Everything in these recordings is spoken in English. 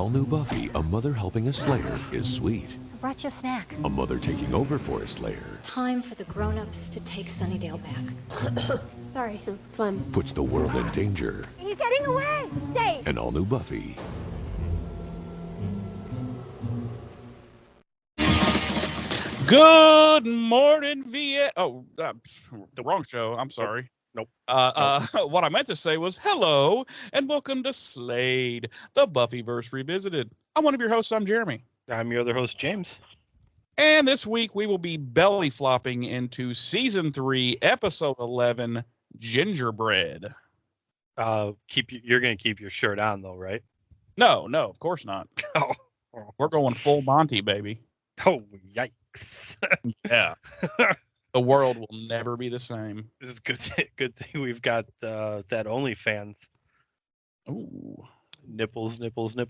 all-new Buffy, a mother helping a slayer is sweet. I brought you a snack. A mother taking over for a slayer Time for the grown-ups to take Sunnydale back. Sorry, fun. puts the world in danger. He's getting away! Stay! An all-new Buffy. Good morning, VA. Oh, the wrong show. I'm sorry. Nope. What I meant to say was hello and welcome to Slade, the Buffyverse Revisited. I'm one of your hosts. I'm Jeremy. I'm your other host, James. And this week we will be belly flopping into season 3, episode 11, Gingerbread. You're gonna keep your shirt on though, right? No, of course not. Oh, We're going full Monty, baby. oh, yikes! Yeah. The world will never be the same. This is good. Good thing we've got that OnlyFans. Ooh. Nipples. Nipples. So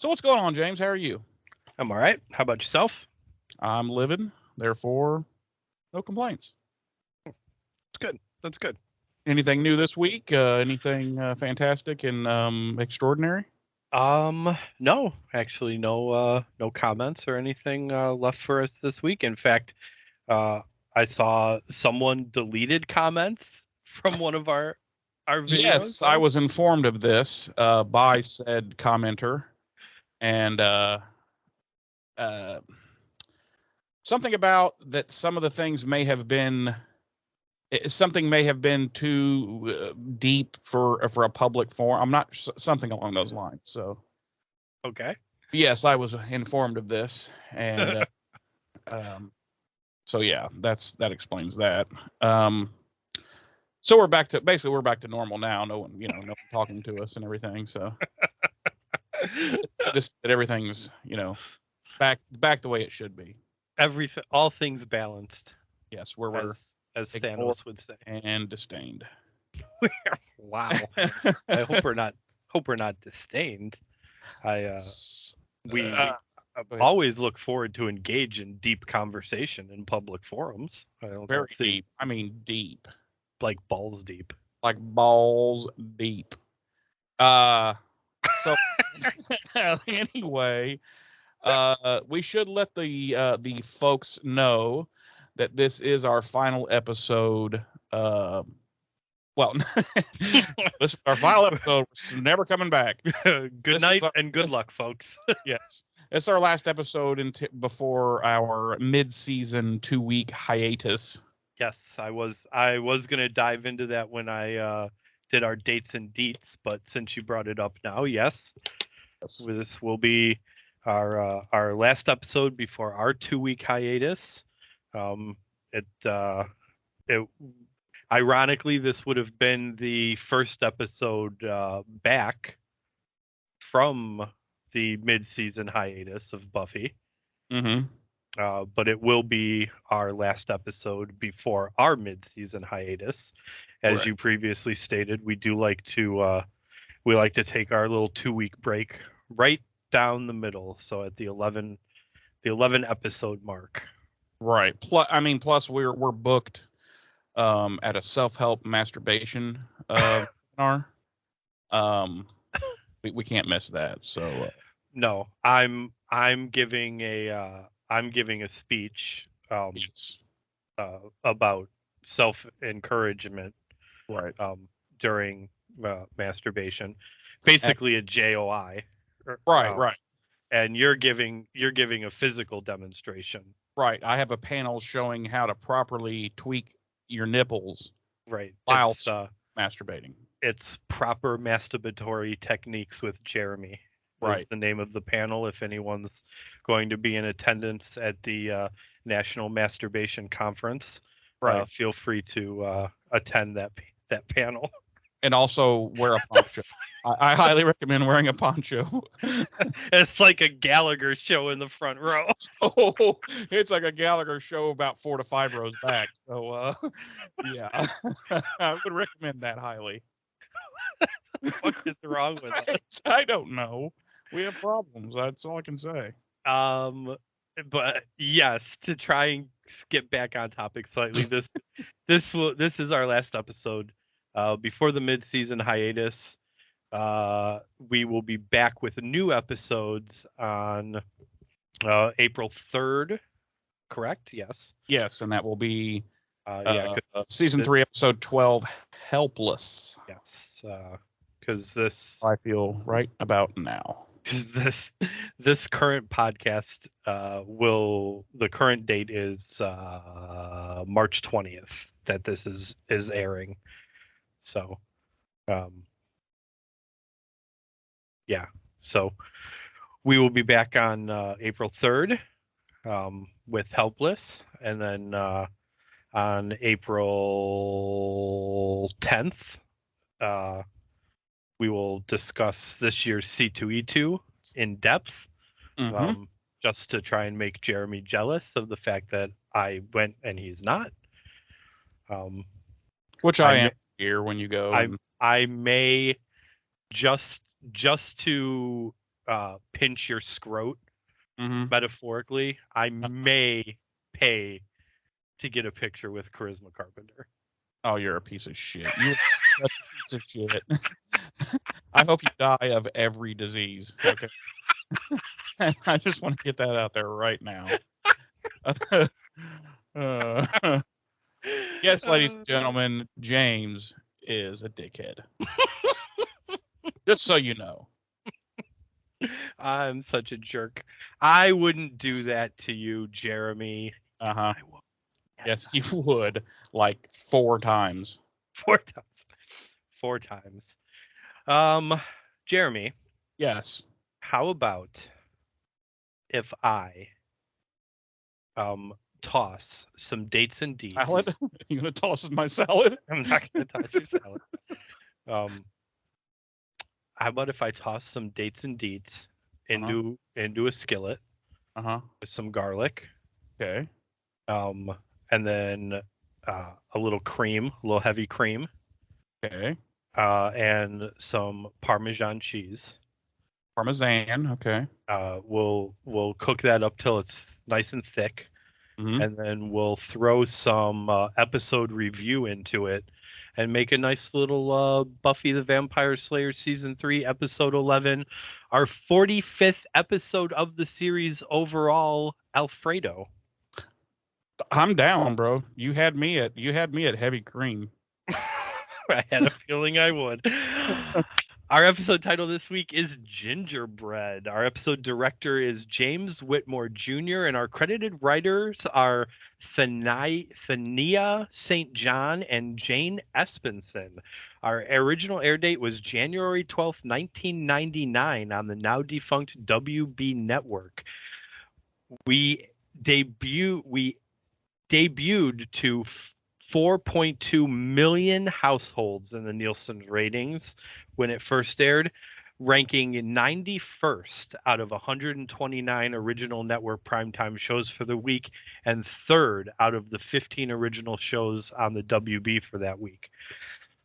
what's going on, James? How are you? I'm all right. How about yourself? I'm living, therefore, no complaints. That's good. Anything new this week? Anything fantastic and extraordinary? No, actually, no comments or anything left for us this week. In fact, I saw someone deleted comments from one of our videos. Yes, I was informed of this by said commenter, and something about that some of the things may have been too deep for a public forum. I'm not something along those lines. So, okay. yes, I was informed of this, and so yeah, that explains that. So we're back to normal now. No one talking to us and everything. So just that everything's back the way it should be. All things balanced. Yes, we're as Thanos would say, and disdained. Wow. I hope we're not disdained. We always look forward to engage in deep conversation in public forums. Very deep. I mean, deep. Like balls deep. Like balls deep. So anyway, we should let the folks know that this is our final episode. Well, this is our final episode. We're never coming back. Good night and good luck, folks. Yes, it's our last episode before our mid-season 2-week hiatus. Yes, I was gonna dive into that when I did our dates and deets, but since you brought it up now, yes. This will be our last episode before our 2-week hiatus. Ironically, this would have been the first episode back from the mid-season hiatus of Buffy. Mm-hmm. But it will be our last episode before our mid-season hiatus. As you previously stated, we like to take our little 2-week break right down the middle. So at the 11 episode mark. Right. Plus we're booked at a self-help masturbation seminar. We can't miss that. So no, I'm giving a speech about self-encouragement, right, during masturbation, basically a JOI, right, and you're giving a physical demonstration, right. I have a panel showing how to properly tweak your nipples, right, while masturbating. It's proper masturbatory techniques with Jeremy. Right. Is the name of the panel. If anyone's going to be in attendance at the National Masturbation Conference, right, feel free to attend that panel. And also wear a poncho. I highly recommend wearing a poncho. It's like a Gallagher show in the front row. Oh, it's like a Gallagher show about 4 to 5 rows back. So, yeah, I would recommend that highly. What is wrong with us? I don't know. We have problems. That's all I can say. But yes, to try and get back on topic slightly, this is our last episode before the mid-season hiatus. We will be back with new episodes on April 3rd. Correct? Yes. Yes, and that will be season this, 3, episode 12, Helpless. Yes, because this I feel right about now. this current podcast the current date is March 20th that this is airing. So, yeah. So we will be back on April 3rd with Helpless, and then on April 10th, we will discuss this year's C2E2 in depth, just to try and make Jeremy jealous of the fact that I went and he's not. Which I am here when you go. I may just to pinch your scrot, metaphorically, I may pay to get a picture with Charisma Carpenter. Oh, you're a piece of shit. You're such a piece of shit. I hope you die of every disease. Okay. I just want to get that out there right now. Yes, ladies and gentlemen, James is a dickhead. Just so you know. I'm such a jerk. I wouldn't do that to you, Jeremy. Uh-huh. Yes, you would. Like 4 times. 4 times. 4 times. Jeremy. Yes. How about if I toss some dates and deeds? Salad? You gonna toss my salad? I'm not gonna toss your salad. How about if I toss some dates and deeds into a skillet with some garlic? Okay. And then a little cream, a little heavy cream. Okay. And some Parmesan cheese. Parmesan. Okay. We'll cook that up till it's nice and thick, and then we'll throw some episode review into it, and make a nice little Buffy the Vampire Slayer season 3 episode 11, our 45th episode of the series overall, Alfredo. I'm down, bro. You had me at heavy cream. I had a feeling I would. Our episode title this week is Gingerbread. Our episode director is James Whitmore Jr., and our credited writers are Thania St. John and Jane Espenson. Our original air date was January 12th, 1999 on the now defunct WB network. We debuted to 4.2 million households in the Nielsen ratings when it first aired, ranking 91st out of 129 original network primetime shows for the week, and 3rd out of the 15 original shows on the WB for that week.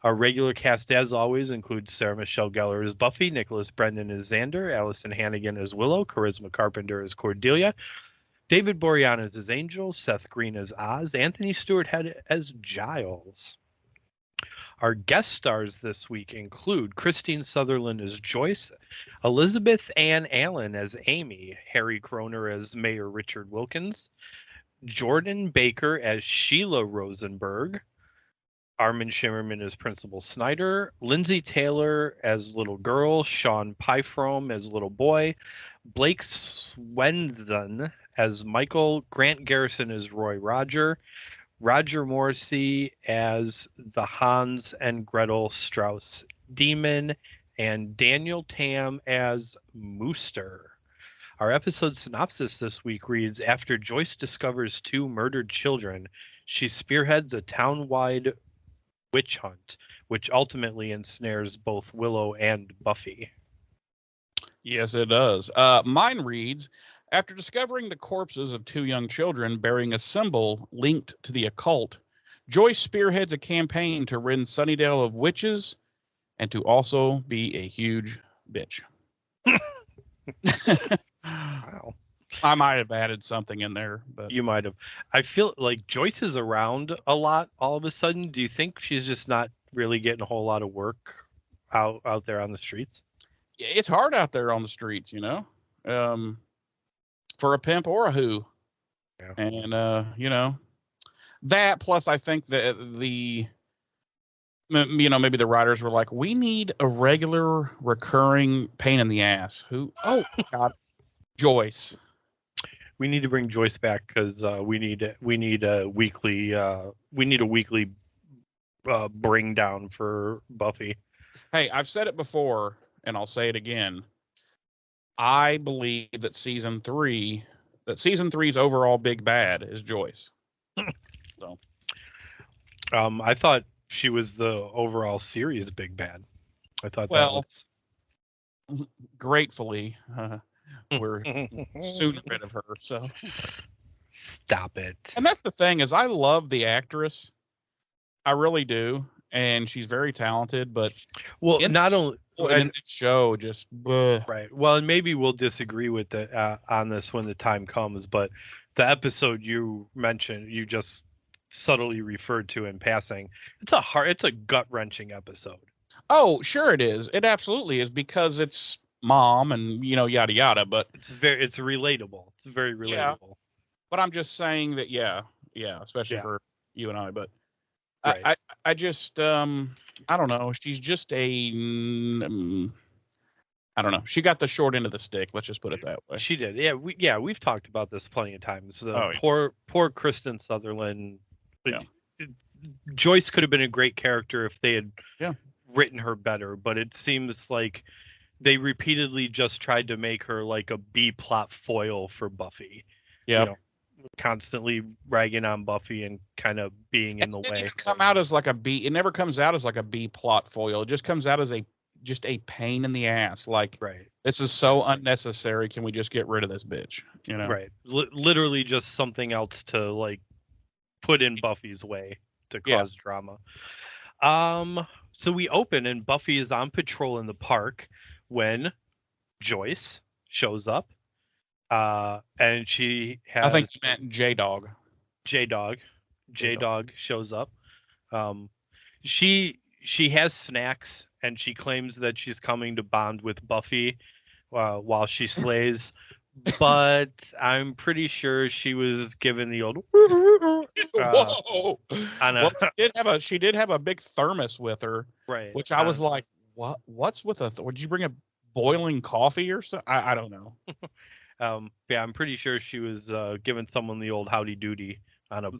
Our regular cast, as always, includes Sarah Michelle Gellar as Buffy, Nicholas Brendan as Xander, Allison Hannigan as Willow, Charisma Carpenter as Cordelia, David Boreanaz as Angel, Seth Green as Oz, Anthony Stewart Head as Giles. Our guest stars this week include Christine Sutherland as Joyce, Elizabeth Ann Allen as Amy, Harry Kroner as Mayor Richard Wilkins, Jordan Baker as Sheila Rosenberg, Armin Shimmerman as Principal Snyder, Lindsay Taylor as Little Girl, Sean Pyfrom as Little Boy, Blake Swenson as Michael, Grant Garrison as Roy Roger, Roger Morrissey as the Hans and Gretel Strauss Demon, and Daniel Tam as Mooster. Our episode synopsis this week reads, after Joyce discovers 2 murdered children, she spearheads a town-wide witch hunt, which ultimately ensnares both Willow and Buffy. Yes, it does. Mine reads, after discovering the corpses of 2 young children bearing a symbol linked to the occult, Joyce spearheads a campaign to rid Sunnydale of witches and to also be a huge bitch. Wow. I might have added something in there, but You might have. I feel like Joyce is around a lot all of a sudden. Do you think she's just not really getting a whole lot of work out there on the streets. It's hard out there on the streets, for a pimp or a who. Yeah. And that plus I think that maybe the writers were like, we need a regular recurring pain in the ass. Who? Oh God, Joyce. We need to bring Joyce back because we need a weekly bring down for Buffy. Hey, I've said it before and I'll say it again. I believe that season three's overall big bad is Joyce. So, I thought she was the overall series big bad. I thought gratefully, we're soon rid of her. So stop it. And that's the thing is, I love the actress. I really do, and she's very talented. But in this show, just bleh. Right. Well, and maybe we'll disagree with on this when the time comes. But the episode you mentioned, you just subtly referred to in passing. It's a gut-wrenching episode. Oh, sure it is. It absolutely is, because it's mom and yada yada. But it's relatable. It's very relatable. Yeah, but I'm just saying that especially for you and I. But right. I just I don't know. She's just I don't know. She got the short end of the stick. Let's just put it that way. She did. We've talked about this plenty of times. Poor Kristen Sutherland. Yeah. Joyce could have been a great character if they had written her better, but it seems like they repeatedly just tried to make her like a B plot foil for Buffy. Yeah. Constantly ragging on Buffy and kind of being in the way. It come out as like a B. It never comes out as like a B plot foil. It just comes out as a pain in the ass. Like, right. This is so unnecessary. Can we just get rid of this bitch? Right. Literally just something else to like put in Buffy's way to cause drama. So we open and Buffy is on patrol in the park when Joyce shows up. And she has. I think you meant J-Dog. J-Dog shows up. She has snacks and she claims that she's coming to bond with Buffy while she slays. But I'm pretty sure she was given the old. Whoa! She did have a big thermos with her, right? Which I was like, what? What's with would you bring a boiling coffee or something? I don't know. I'm pretty sure she was giving someone the old howdy doody on a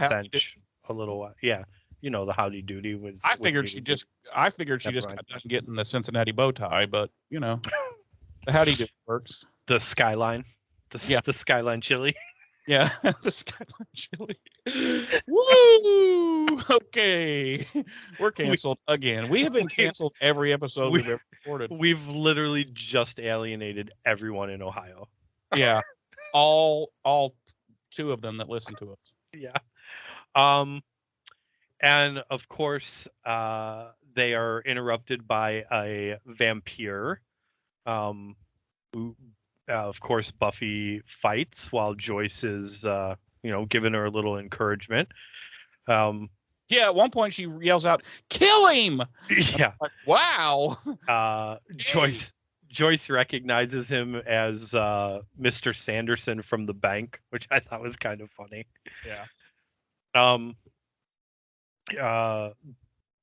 bench a little while. Yeah, the howdy doody was. I figured she just got done getting the Cincinnati bow tie, but the howdy doody works. The skyline, the skyline chili. Yeah, the skyline chili. Woo! Okay, we're canceled again. We have been canceled every episode we've ever recorded. We've literally just alienated everyone in Ohio. Yeah, all two of them that listen to us. Yeah. And of course, they are interrupted by a vampire. Who, of course, Buffy fights while Joyce is, giving her a little encouragement. Yeah, at one point she yells out, "Kill him!" Yeah. Like, wow. Joyce recognizes him as Mr. Sanderson from the bank, which I thought was kind of funny. Yeah.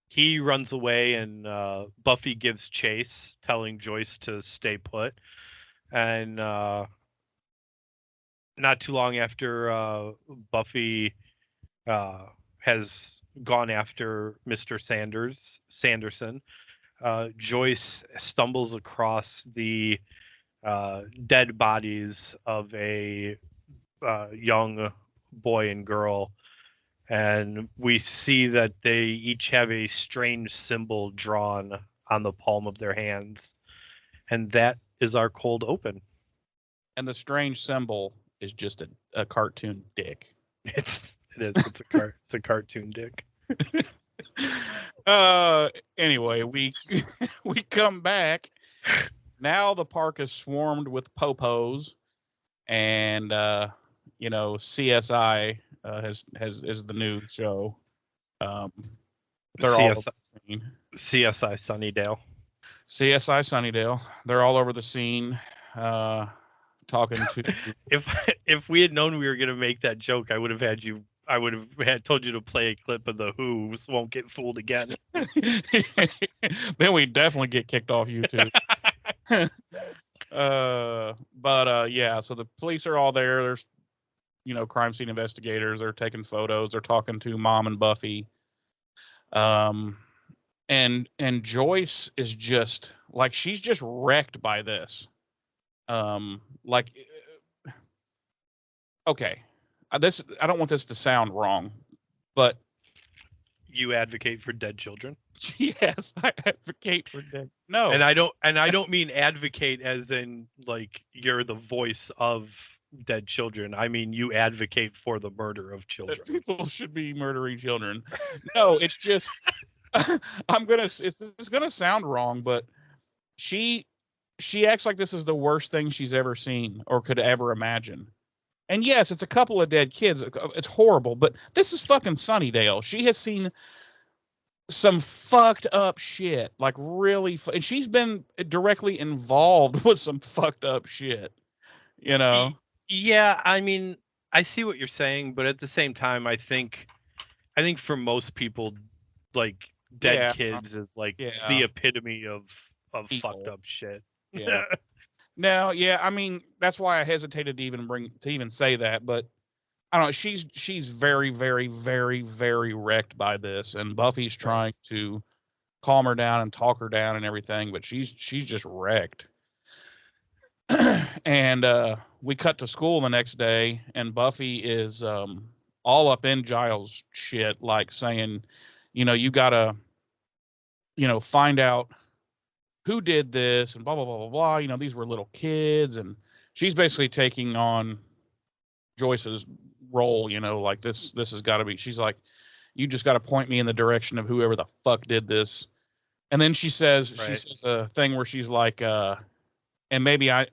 He runs away and Buffy gives chase, telling Joyce to stay put. And not too long after Buffy has gone after Mr. Sanderson, Joyce stumbles across the dead bodies of a young boy and girl, and we see that they each have a strange symbol drawn on the palm of their hands, and that is our cold open. And the strange symbol is just a cartoon dick. It's a cartoon dick. Anyway, we come back. Now the park is swarmed with popos, and CSI is the new show. They're CSI, all the same. CSI Sunnydale. CSI Sunnydale. They're all over the scene, talking to. If we had known we were gonna make that joke, I would have told you to play a clip of the Who's Won't Get Fooled Again. Then we definitely get kicked off YouTube. Yeah, so the police are all there. There's, crime scene investigators. They're taking photos. They're talking to Mom and Buffy. And Joyce is just like, she's just wrecked by this. Like, okay, I don't want this to sound wrong, but you advocate for dead children. Yes, I advocate for dead. No, and I don't mean advocate as in like you're the voice of dead children. I mean you advocate for the murder of children. People should be murdering children. No, it's just it's gonna sound wrong, but she acts like this is the worst thing she's ever seen or could ever imagine. And yes, it's a couple of dead kids. It's horrible, but this is fucking Sunnydale. She has seen some fucked up shit, like really, and she's been directly involved with some fucked up shit, Yeah, I mean, I see what you're saying, but at the same time, I think for most people, like dead kids is like the epitome of fucked up shit. Yeah. No, yeah, I mean, that's why I hesitated to even say that, but I don't know, she's very, very, very, very wrecked by this, and Buffy's trying to calm her down and talk her down and everything, but she's just wrecked. And we cut to school the next day, and Buffy is all up in Giles' shit, like saying, you gotta, find out who did this and blah, blah, blah, blah, blah. These were little kids, and she's basically taking on Joyce's role, like this has got to be, she's like, you just got to point me in the direction of whoever the fuck did this. And then she says a thing where she's like, and maybe I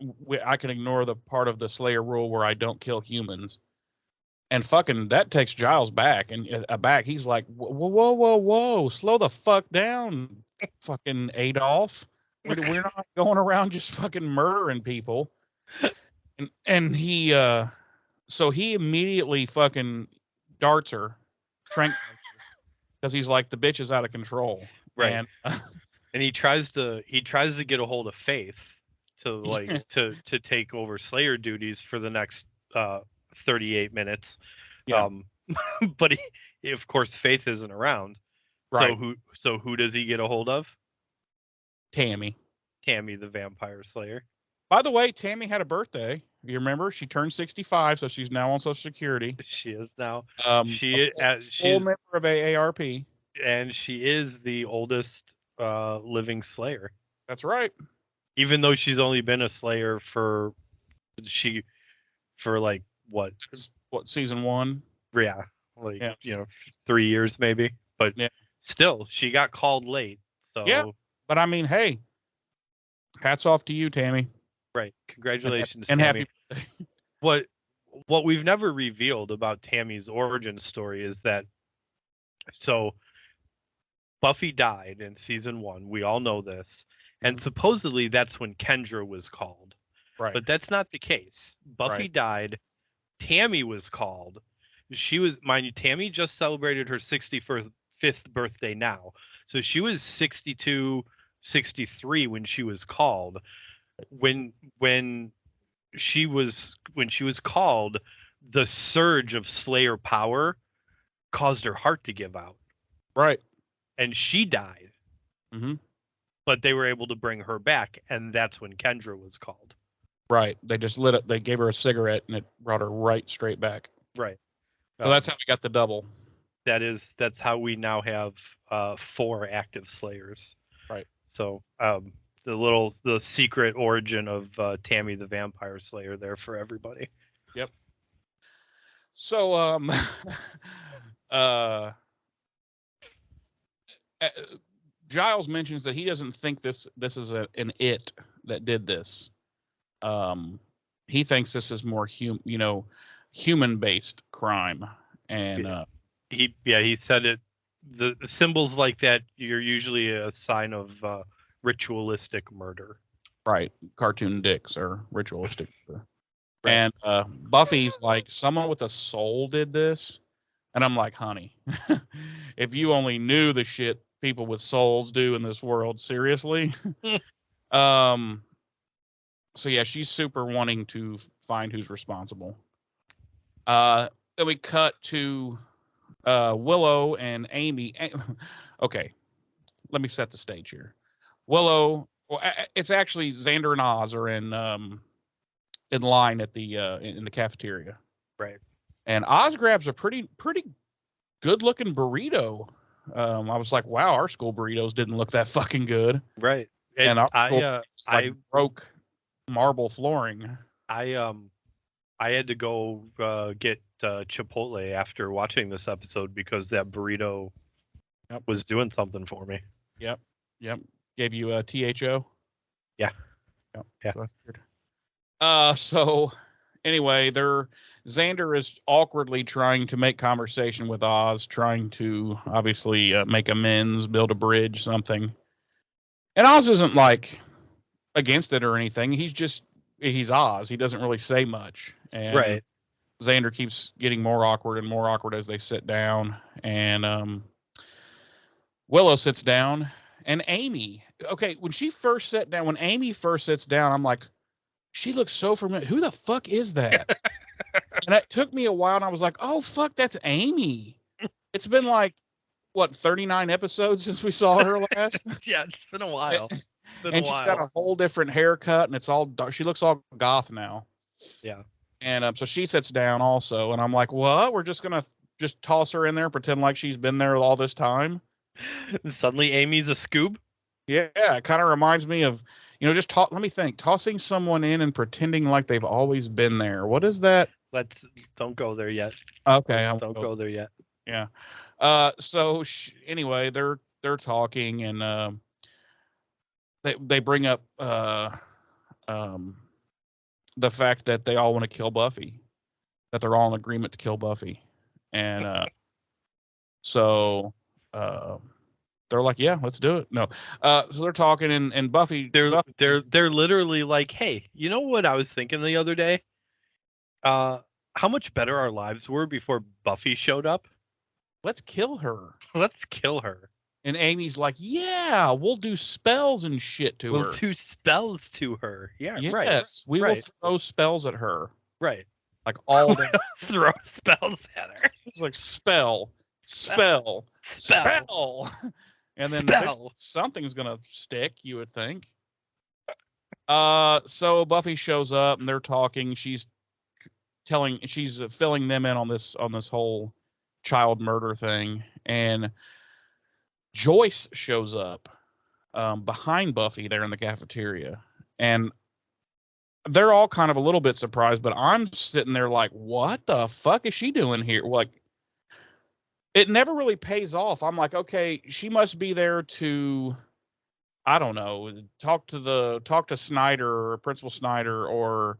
can ignore the part of the Slayer rule where I don't kill humans. And fucking that takes Giles back, and he's like, whoa, slow the fuck down, fucking Adolf. We're not going around just fucking murdering people. And he, so he immediately fucking darts her, because he's like, the bitch is out of control. Right. And, and he tries to get a hold of Faith to like to take over Slayer duties for the next 38 minutes. Yeah. But of course Faith isn't around. Right. So who does he get a hold of? Tammy the Vampire Slayer. By the way, Tammy had a birthday. You remember? She turned 65, so she's now on Social Security. She is now. She's a member of AARP. And she is the oldest living Slayer. That's right. Even though she's only been a Slayer for like what season 1? Yeah, like 3 years maybe. But still, she got called late. So yeah, but I mean, hey, hats off to you, Tammy. Right, congratulations, and Tammy. Happy. What we've never revealed about Tammy's origin story is that so Buffy died in season 1. We all know this. And supposedly that's when Kendra was called. Right. But that's not the case. Buffy died. Tammy was called. She was, mind you, Tammy just celebrated her 65th birthday now. So she was 62, 63 when she was called. When she was called, the surge of Slayer power caused her heart to give out. Right. And she died. Mm-hmm. But they were able to bring her back, and that's when Kendra was called. Right. They just lit it. They gave her a cigarette, and it brought her right straight back. Right. So that's how we got the double. That's how we now have 4 active Slayers. Right. So the secret origin of Tammy the Vampire Slayer there for everybody. Yep. So Giles mentions that he doesn't think this is an it that did this. He thinks this is more human-based crime, and he said it. The symbols like that, you're usually a sign of ritualistic murder. Right. Cartoon dicks are ritualistic. Right. And Buffy's like, someone with a soul did this. And I'm like, honey, if you only knew the shit people with souls do in this world, seriously. So yeah, she's super wanting to find who's responsible. Then we cut to Willow and Amy. Okay, let me set the stage here. Willow, well, it's actually Xander and Oz are in line at the in the cafeteria. Right. And Oz grabs a pretty good looking burrito. I was like, wow, our school burritos didn't look that fucking good. Right. And our school I broke marble flooring. I had to go get Chipotle after watching this episode because that burrito was doing something for me. Yep. Gave you a THO? Yeah. Yep. Yeah. So that's good. So anyway, Xander is awkwardly trying to make conversation with Oz, trying to obviously make amends, build a bridge, something. And Oz isn't like against it or anything. He's Oz. He doesn't really say much. And right. Xander keeps getting more awkward as they sit down. And Willow sits down. And Amy, okay, when Amy first sits down, I'm like, she looks so familiar. Who the fuck is that? And it took me a while, and I was like, oh, fuck, that's Amy. It's been like, what, 39 episodes since we saw her last? Yeah, it's been a while. She's got a whole different haircut, and it's all dark. She looks all goth now. Yeah. And so she sits down also, and I'm like, what? We're just going to just toss her in there, pretend like she's been there all this time? Suddenly Amy's a Scoob? Yeah, it kind of reminds me of, let me think. Tossing someone in and pretending like they've always been there. What is that? Don't go there yet. Okay. Don't go there yet. Yeah. So anyway, they're talking, and they bring up the fact that they all want to kill Buffy, that they're all in agreement to kill Buffy. And so they're like, yeah, let's do it. No. So they're talking, and Buffy, they're literally like, hey, you know what I was thinking the other day? How much better our lives were before Buffy showed up? Let's kill her. Let's kill her. And Amy's like, yeah, we'll do spells and shit to her. We'll do spells to her. Yeah, right. Yes, we will throw spells at her. Right. Like all day. Throw spells at her. It's like spell. And then something's going to stick, you would think. So Buffy shows up, and they're talking. She's filling them in on this whole child murder thing. And Joyce shows up behind Buffy there in the cafeteria. And they're all kind of a little bit surprised, but I'm sitting there like, what the fuck is she doing here? Like, it never really pays off. I'm like, okay, she must be there to, I don't know, talk to Snyder or Principal Snyder, or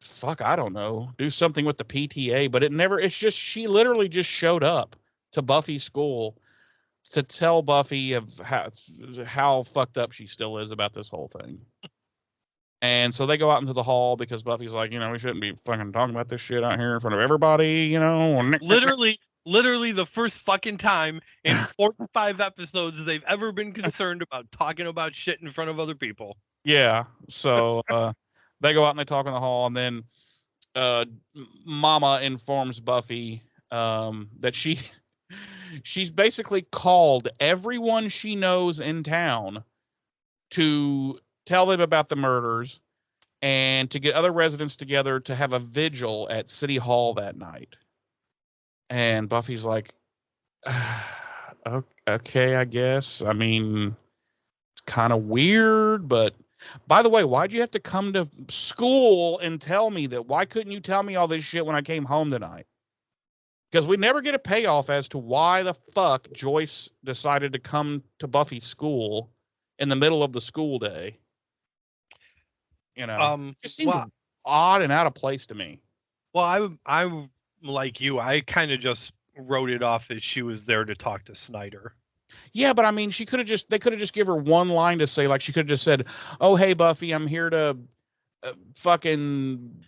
fuck, I don't know, do something with the PTA. But it's just, she literally just showed up to Buffy's school to tell Buffy of how fucked up she still is about this whole thing. And so they go out into the hall because Buffy's like, we shouldn't be fucking talking about this shit out here in front of everybody, Literally the first fucking time in 45 episodes they've ever been concerned about talking about shit in front of other people. Yeah. So they go out and they talk in the hall, and then Mama informs Buffy that she's basically called everyone she knows in town to tell them about the murders and to get other residents together to have a vigil at City Hall that night. And Buffy's like, okay, I guess. I mean, it's kind of weird, but by the way, why'd you have to come to school and tell me that? Why couldn't you tell me all this shit when I came home tonight? Because we never get a payoff as to why the fuck Joyce decided to come to Buffy's school in the middle of the school day. It just seemed odd and out of place to me. Well, I like you. I kind of just wrote it off as she was there to talk to Snyder. Yeah, but I mean, they could have just give her one line to say, like, she could have just said, "Oh, hey, Buffy, I'm here to fucking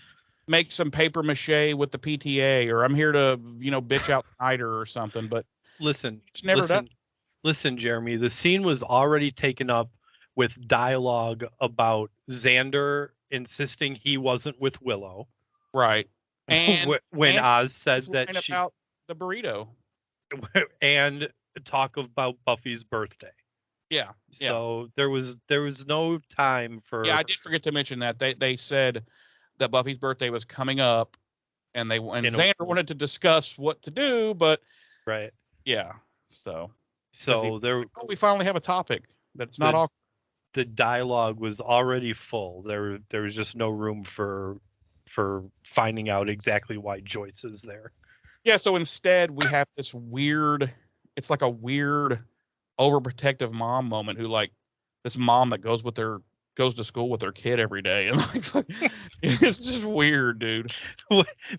make some paper mache with the PTA, or I'm here to, bitch out Snyder or something." But Listen, it's never done. listen, Jeremy. The scene was already taken up with dialogue about Xander insisting he wasn't with Willow. Right. And when Oz said that about the burrito. And talk about Buffy's birthday. Yeah. So there was no time for. Yeah, I did forget to mention that they said that Buffy's birthday was coming up, and Xander wanted to discuss what to do, but right. Yeah. So we finally have a topic that's not awkward. The dialogue was already full. There was just no room for finding out exactly why Joyce is there. Yeah, so instead we have this weird, it's like a weird overprotective mom moment who, like, this mom that goes to school with her kid every day, and like it's just weird, dude.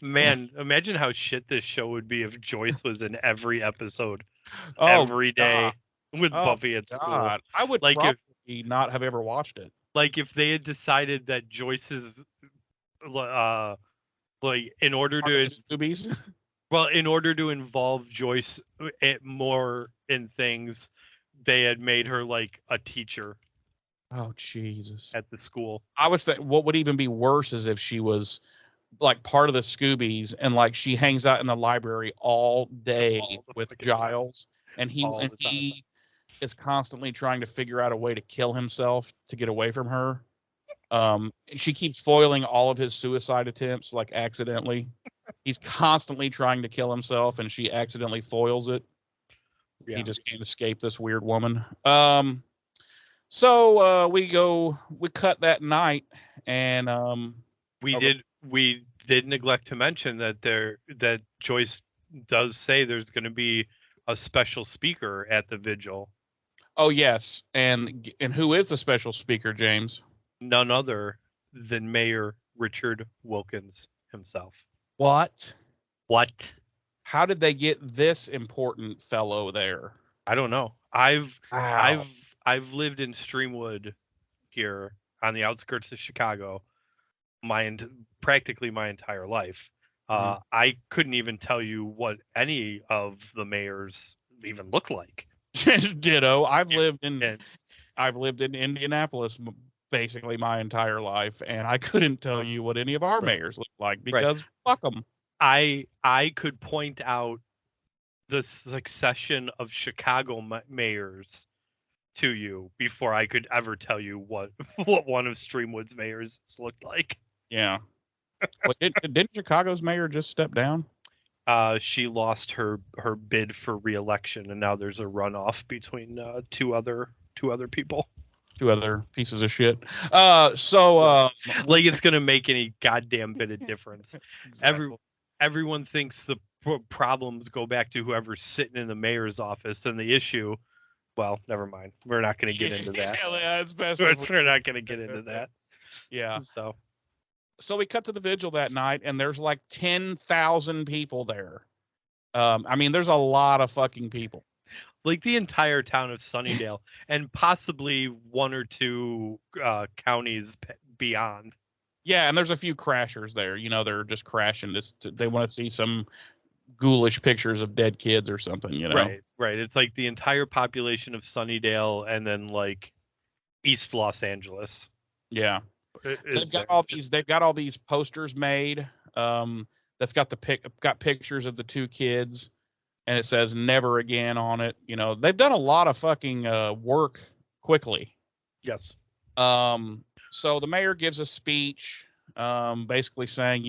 Man, imagine how shit this show would be if Joyce was in every episode every day with Buffy at school. I would probably not have ever watched it. Like if they had decided that Joyce's like in order to involve Joyce more in things, they had made her like a teacher. Oh Jesus! At the school, I was thinking what would even be worse is if she was like part of the Scoobies and like she hangs out in the library all day with Giles, and he is constantly trying to figure out a way to kill himself to get away from her. She keeps foiling all of his suicide attempts, like accidentally. He's constantly trying to kill himself, and she accidentally foils it. Yeah. He just can't escape this weird woman. So we cut that night, and we did neglect to mention that Joyce does say there's going to be a special speaker at the vigil. Oh yes, and who is the special speaker, James? None other than Mayor Richard Wilkins himself. What? How did they get this important fellow there? I don't know. I've lived in Streamwood here on the outskirts of Chicago practically my entire life. I couldn't even tell you what any of the mayors even look like. Ditto. I've lived in Indianapolis basically my entire life, and I couldn't tell you what any of our mayors look like because fuck them. I could point out the succession of Chicago mayors to you before I could ever tell you what one of Streamwood's mayors looked like. Yeah. Didn't Chicago's mayor just step down? She lost her bid for re-election, and now there's a runoff between two other people. Two other pieces of shit. Like it's gonna make any goddamn bit of difference. Exactly. Everyone thinks the problems go back to whoever's sitting in the mayor's office, and the issue. Well, never mind. We're not going to get into that. Yeah, it's best. We're not going to get into that. Yeah. So we cut to the vigil that night, and there's like 10,000 people there. I mean, there's a lot of fucking people. Like the entire town of Sunnydale, and possibly one or two counties beyond. Yeah, and there's a few crashers there. They're just crashing. They want to see some ghoulish pictures of dead kids or something. Right. It's like the entire population of Sunnydale, and then like East Los Angeles. Yeah. They've got all these posters made. That's got got pictures of the two kids, and it says "never again" on it. They've done a lot of fucking work quickly. Yes. So the mayor gives a speech, basically saying,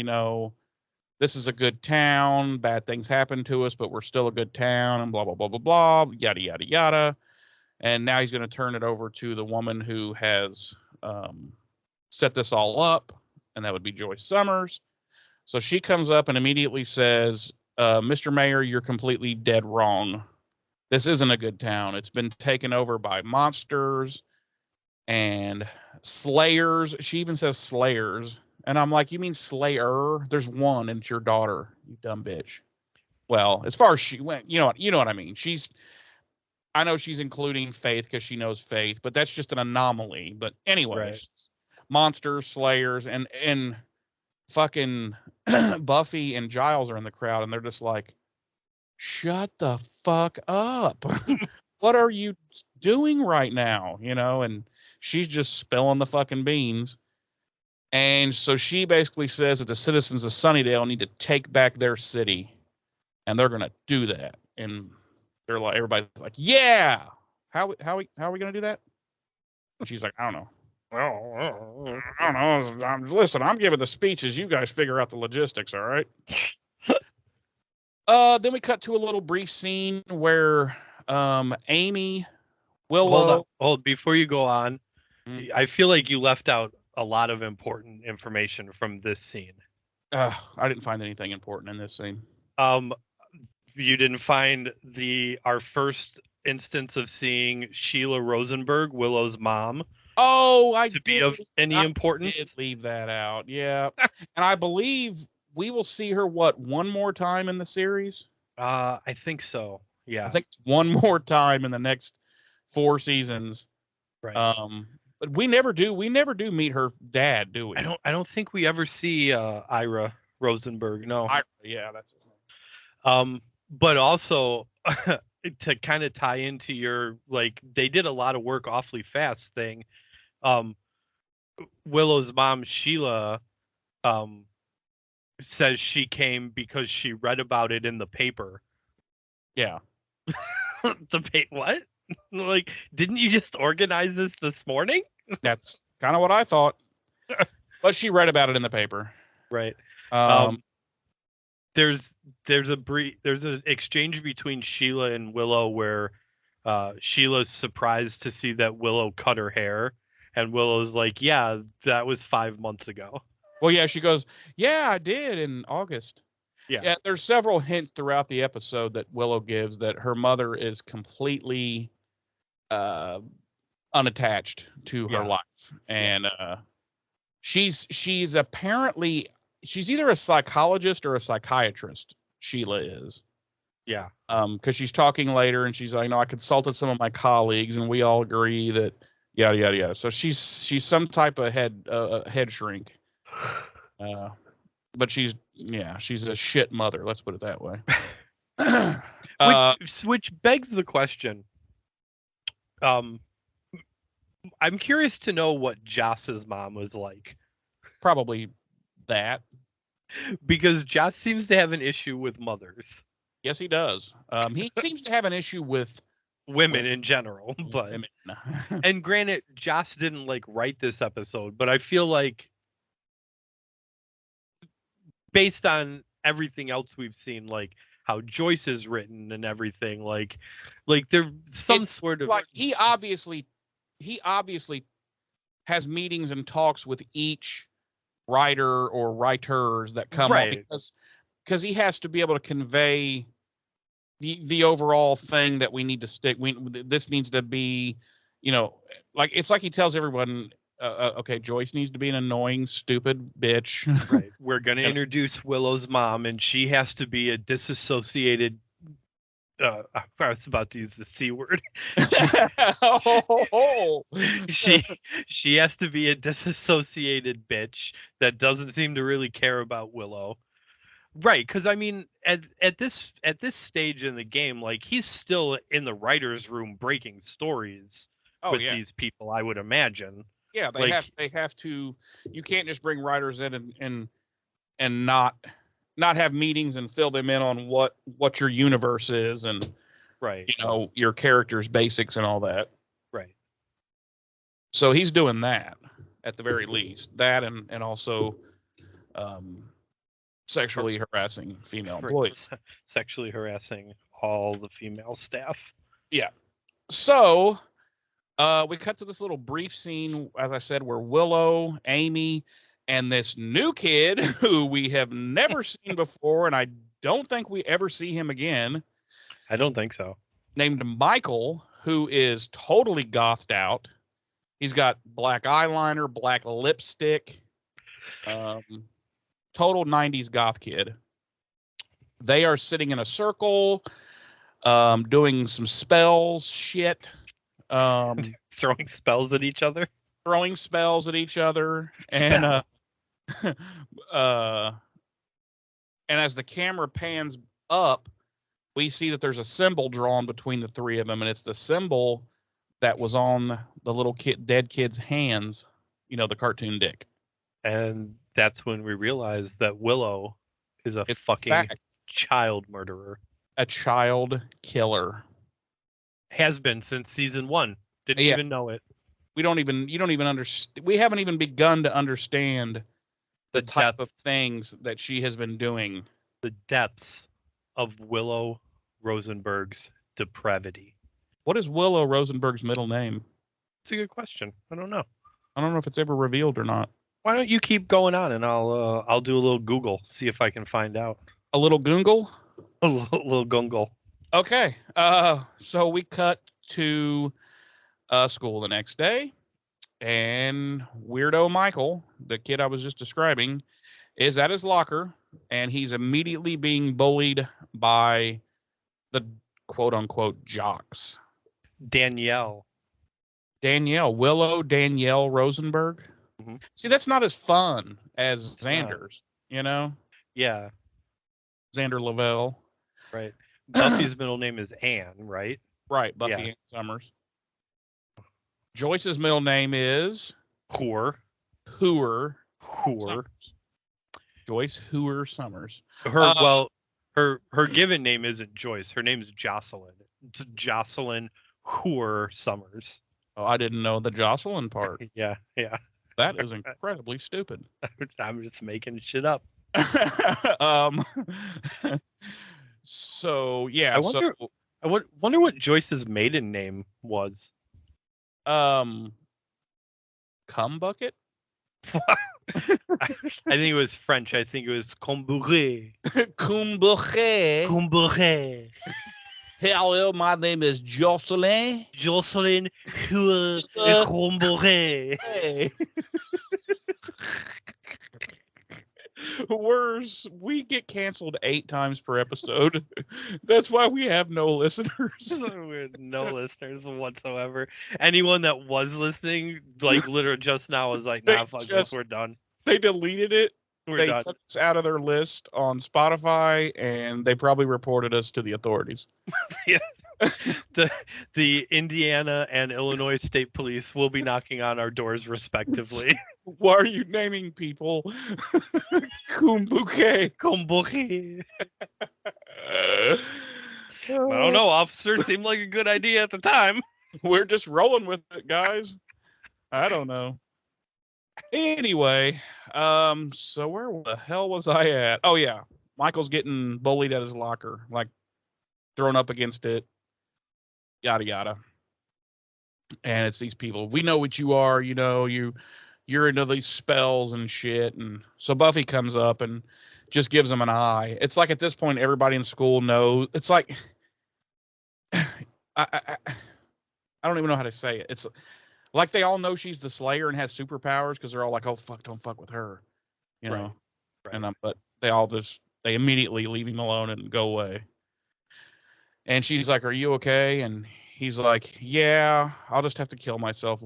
this is a good town. Bad things happen to us, but we're still a good town, and blah blah blah blah blah, yada yada yada. And now he's going to turn it over to the woman who has set this all up, and that would be Joyce Summers. So she comes up and immediately says, Mr. Mayor, you're completely dead wrong. This isn't a good town. It's been taken over by monsters and slayers. She even says slayers. And I'm like, you mean slayer? There's one, and it's your daughter, you dumb bitch. Well, as far as she went, you know what I mean. I know she's including Faith because she knows Faith, but that's just an anomaly. But anyways, monsters, slayers, and fucking Buffy and Giles are in the crowd, and they're just like, shut the fuck up. What are you doing right now? And she's just spilling the fucking beans. And so she basically says that the citizens of Sunnydale need to take back their city, and they're going to do that. And they're like, everybody's like, yeah. How are we going to do that? And she's like, I don't know. I don't know. Listen, I'm giving the speeches. You guys figure out the logistics, all right? Then we cut to a little brief scene where Amy, Willow. Hold before you go on. Mm. I feel like you left out a lot of important information from this scene. I didn't find anything important in this scene. You didn't find our first instance of seeing Sheila Rosenberg, Willow's mom. Oh, be of any importance. I did leave that out. Yeah. And I believe we will see her one more time in the series? I think so. Yeah. I think it's one more time in the next 4 seasons. Right. But we never do meet her dad, do we? I don't think we ever see Ira Rosenberg. No. Ira, yeah, that's his name. But also to kind of tie into your, like, they did a lot of work awfully fast thing. Willow's mom, Sheila, says she came because she read about it in the paper. Yeah. What? Like, didn't you just organize this morning? That's kind of what I thought. But she read about it in the paper. Right. There's an exchange between Sheila and Willow where Sheila's surprised to see that Willow cut her hair, and Willow's like, yeah, that was 5 months ago. Well, yeah, she goes, yeah, I did in August. Yeah, there's several hints throughout the episode that Willow gives that her mother is completely unattached to her life. And she's apparently, she's either a psychologist or a psychiatrist, Sheila is. Yeah. Because she's talking later and she's like, no, I consulted some of my colleagues and we all agree that yada yada yada. So she's some type of head shrink. But she's a shit mother, let's put it that way. Which begs the question. I'm curious to know what Joss's mom was like. Probably that. Because Joss seems to have an issue with mothers. Yes, he does. He seems to have an issue with women in general, but women. And granted, Joss didn't like write this episode, but I feel like based on everything else we've seen, like how Joyce is written and everything, like there's some sort of, like, he obviously has meetings and talks with each writer or writers that come up, because he has to be able to convey the overall thing that we need to stick. This needs to be, like, it's like he tells everyone, okay, Joyce needs to be an annoying, stupid bitch. Right. We're going to introduce Willow's mom, and she has to be a disassociated. I was about to use the C word. She has to be a disassociated bitch that doesn't seem to really care about Willow. Right, because I mean, at this stage in the game, like, he's still in the writer's room breaking stories with these people, I would imagine. Yeah, they have to. You can't just bring writers in and not have meetings and fill them in on what your universe is and your character's basics and all that. Right. So he's doing that at the very least. That and also sexually harassing female employees. Sexually harassing all the female staff. Yeah. So we cut to this little brief scene, as I said, where Willow, Amy, and this new kid who we have never seen before, and I don't think we ever see him again. I don't think so. Named Michael, who is totally gothed out. He's got black eyeliner, black lipstick. Total 90s goth kid. They are sitting in a circle. doing some spells shit, Throwing spells at each other. throwing spells at each other, and and as the camera pans up, we see that there's a symbol drawn between the three of them, and it's the symbol that was on the little dead kid's hands, the cartoon dick. And that's when we realize that Willow is a fucking child murderer. A child killer. Has been since season 1. Didn't even know it. You don't even understand. We haven't even begun to understand the type of things that she has been doing. The depths of Willow Rosenberg's depravity. What is Willow Rosenberg's middle name? It's a good question. I don't know. I don't know if it's ever revealed or not. Why don't you keep going on and I'll do a little Google, see if I can find out. A little Google? A little Google. Okay. So we cut to school the next day, and weirdo Michael, the kid I was just describing, is at his locker, and he's immediately being bullied by the quote-unquote jocks. Willow Danielle Rosenberg. Mm-hmm. See, that's not as fun as Xander's, Yeah. Xander Lavelle. Right. Buffy's middle name is Anne, right? Right, Buffy Ann Summers. Joyce's middle name is Hooer. Summers. Joyce Hooer Summers. Her given name isn't Joyce. Her name is Jocelyn. It's Jocelyn Hooer Summers. Oh, I didn't know the Jocelyn part. Yeah. That is incredibly stupid. I'm just making shit up. So yeah. I wonder what Joyce's maiden name was. Cum bucket. I think it was French. I think it was Combouré. Combouré. Hello, my name is Jocelyn. Jocelyn Combouré. We get canceled 8 times per episode. That's why we have no listeners. No listeners whatsoever. Anyone that was listening, literally just now, was like, "Nah, fuck this, we're done." They deleted it. They took us out of their list on Spotify, and they probably reported us to the authorities. Yeah. The Indiana and Illinois State Police will be knocking on our doors respectively. Why are you naming people Kumbuke? I don't know, officer. Seemed like a good idea at the time. We're just rolling with it, guys. I don't know. Anyway, so where the hell was I at? Oh yeah, Michael's getting bullied at his locker, thrown up against it, yada yada. And it's these people. We know what you are. You're into these spells and shit. And so Buffy comes up and just gives him an eye. It's like at this point everybody in school knows. It's like I don't even know how to say it. It's like they all know she's the Slayer and has superpowers because they're all like, "Oh fuck, don't fuck with her," Right. And but they immediately leave him alone and go away. And she's like, "Are you okay?" And he's like, "Yeah, I'll just have to kill myself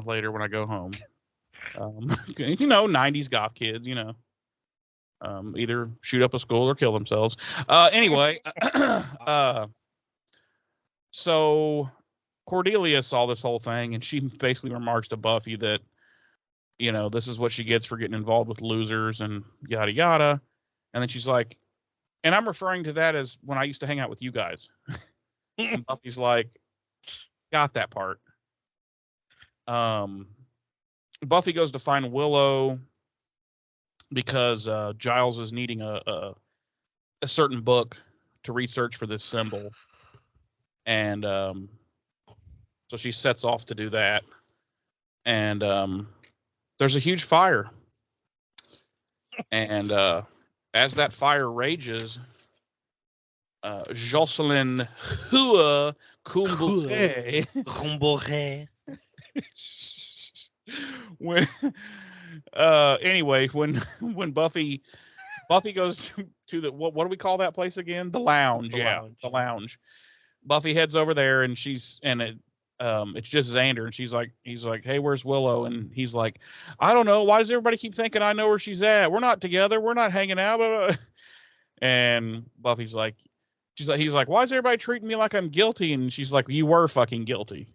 later when I go home." 90s goth kids, either shoot up a school or kill themselves. Anyway, so Cordelia saw this whole thing, and she basically remarks to Buffy that, this is what she gets for getting involved with losers and yada yada. And then she's like, and I'm referring to that as when I used to hang out with you guys. And Buffy's like, got that part. Buffy goes to find Willow because Giles is needing a certain book to research for this symbol. And so she sets off to do that. And there's a huge fire. And as that fire rages, Jocelyn Hua Kumbuke. When Buffy Buffy goes to the what do we call that place again? The lounge. The lounge. Buffy heads over there, and it's just Xander, and he's like, hey, where's Willow? And he's like, I don't know. Why does everybody keep thinking I know where she's at? We're not together. We're not hanging out. And Buffy's like, he's like, why is everybody treating me like I'm guilty? And she's like, you were fucking guilty.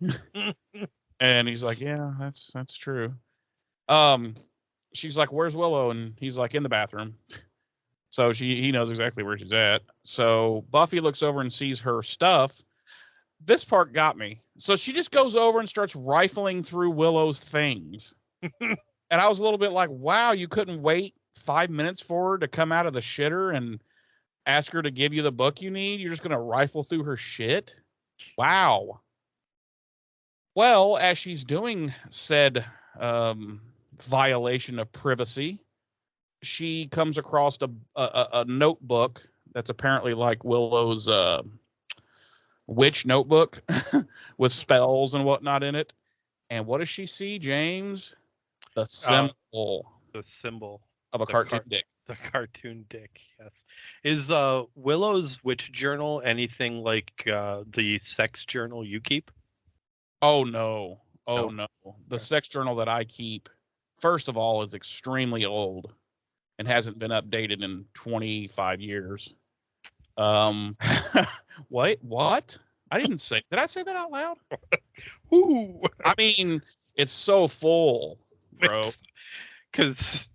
And he's like, yeah, that's true. She's like, where's Willow? And he's like, in the bathroom. So he knows exactly where she's at. So Buffy looks over and sees her stuff. This part got me. So she just goes over and starts rifling through Willow's things. And I was a little bit like, wow, you couldn't wait 5 minutes for her to come out of the shitter and ask her to give you the book you need? You're just going to rifle through her shit? Wow. Well, as she's doing said violation of privacy, she comes across a notebook that's apparently like Willow's witch notebook with spells and whatnot in it. And what does she see, James? The symbol. The symbol of a cartoon dick. The cartoon dick, yes. Is Willow's witch journal anything like the sex journal you keep? Oh, no. No. The sex journal that I keep, first of all, is extremely old and hasn't been updated in 25 years. Wait, what? I didn't say. Did I say that out loud? Ooh. I mean, it's so full, bro. Because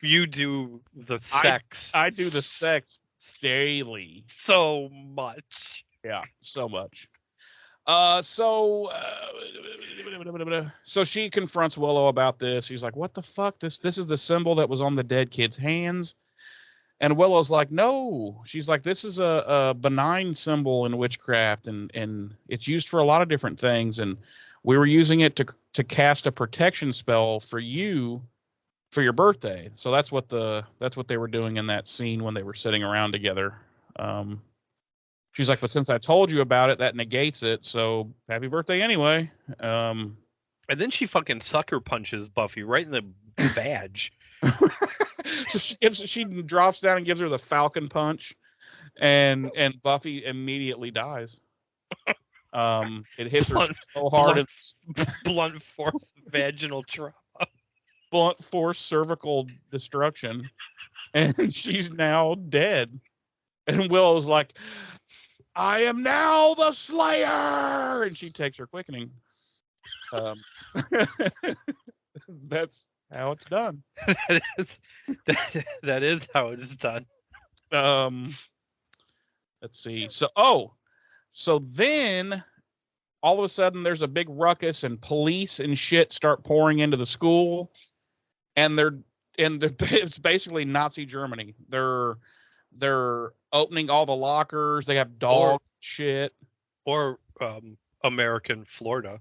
you do the sex. I do the sex daily. So much. Yeah, so much. So she confronts Willow about this. She's like, what the fuck? This is the symbol that was on the dead kid's hands. And Willow's like, no. She's like, this is a benign symbol in witchcraft, and it's used for a lot of different things. And we were using it to cast a protection spell for you for your birthday. So that's what they were doing in that scene when they were sitting around together. She's like, but since I told you about it, that negates it. So happy birthday anyway. And then she fucking sucker punches Buffy right in the badge. So she drops down and gives her the Falcon punch, and Buffy immediately dies. It hits her so hard. Blunt force vaginal trauma. Blunt force cervical destruction, and she's now dead. And Willow's like, I am now the Slayer, and she takes her quickening. That's how it's done. that is how it's done. Let's see. So then all of a sudden there's a big ruckus and police and shit start pouring into the school, and it's basically Nazi Germany. They're opening all the lockers. They have dogs, shit. Or American Florida,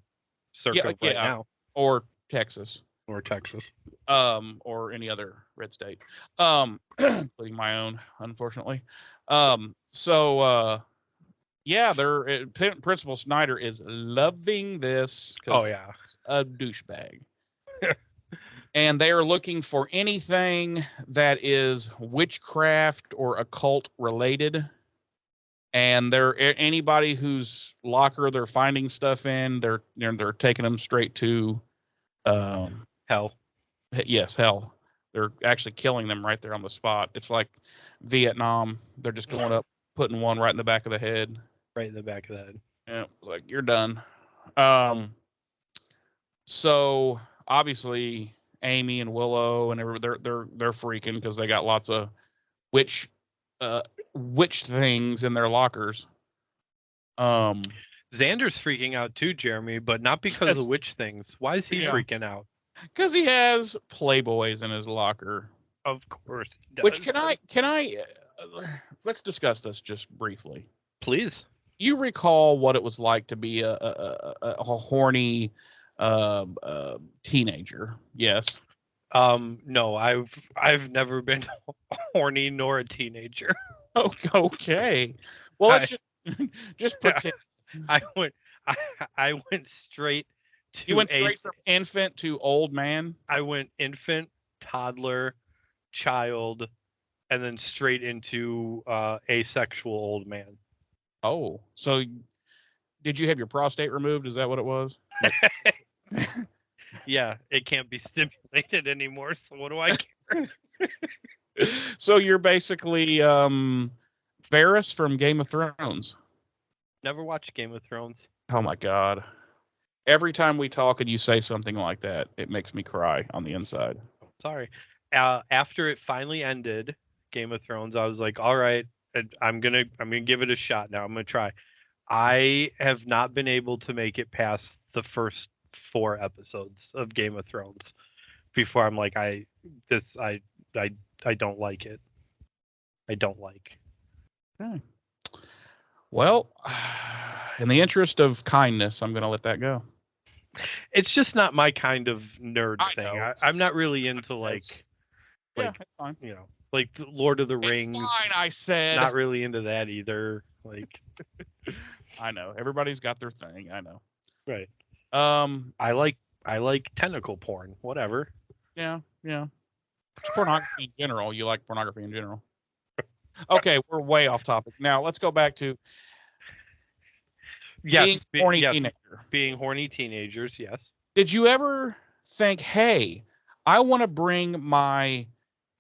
circa right now. Or Texas. Or Texas. Or any other red state. Including my own, unfortunately. Principal Snyder is loving this. Oh, yeah. It's a douchebag. And they are looking for anything that is witchcraft or occult related. And anybody whose locker they're finding stuff in, they're taking them straight to hell. Yes, hell. They're actually killing them right there on the spot. It's like Vietnam. They're just going up, putting one right in the back of the head. Right in the back of the head. Yeah, like you're done. So obviously Amy and Willow and they're freaking because they got lots of witch things in their lockers. Xander's freaking out too, Jeremy, but not because of witch things. Why is he freaking out? Because he has Playboys in his locker. Of course he does. Which can I let's discuss this just briefly. Please. You recall what it was like to be a horny teenager? Yes. No, I've never been horny nor a teenager. Okay. Well, let's just pretend. I went straight to. You went straight from infant to old man? I went infant, toddler, child, and then straight into asexual old man. Oh, so did you have your prostate removed? Is that what it was? Yeah, it can't be stimulated anymore. So what do I care? So you're basically Varys from Game of Thrones. Never watched Game of Thrones. Oh my God. Every time we talk and you say something like that, it makes me cry on the inside. Sorry. After it finally ended, Game of Thrones, I was like, all right, I'm gonna give it a shot now. I'm gonna try. I have not been able to make it past the first 4 episodes of Game of Thrones before I'm like, I don't like it. I don't like. Okay. Well, in the interest of kindness, I'm going to let that go. It's just not my kind of nerd thing. I'm not really into yeah, that's fine. You know, like the Lord of the Rings. It's fine, I said. Not really into that either. Like, I know everybody's got their thing. I know. Right. I like tentacle porn. Whatever. Yeah. It's pornography in general. You like pornography in general. Okay, we're way off topic. Now let's go back to being horny teenagers. Yes. Did you ever think, hey, I want to bring my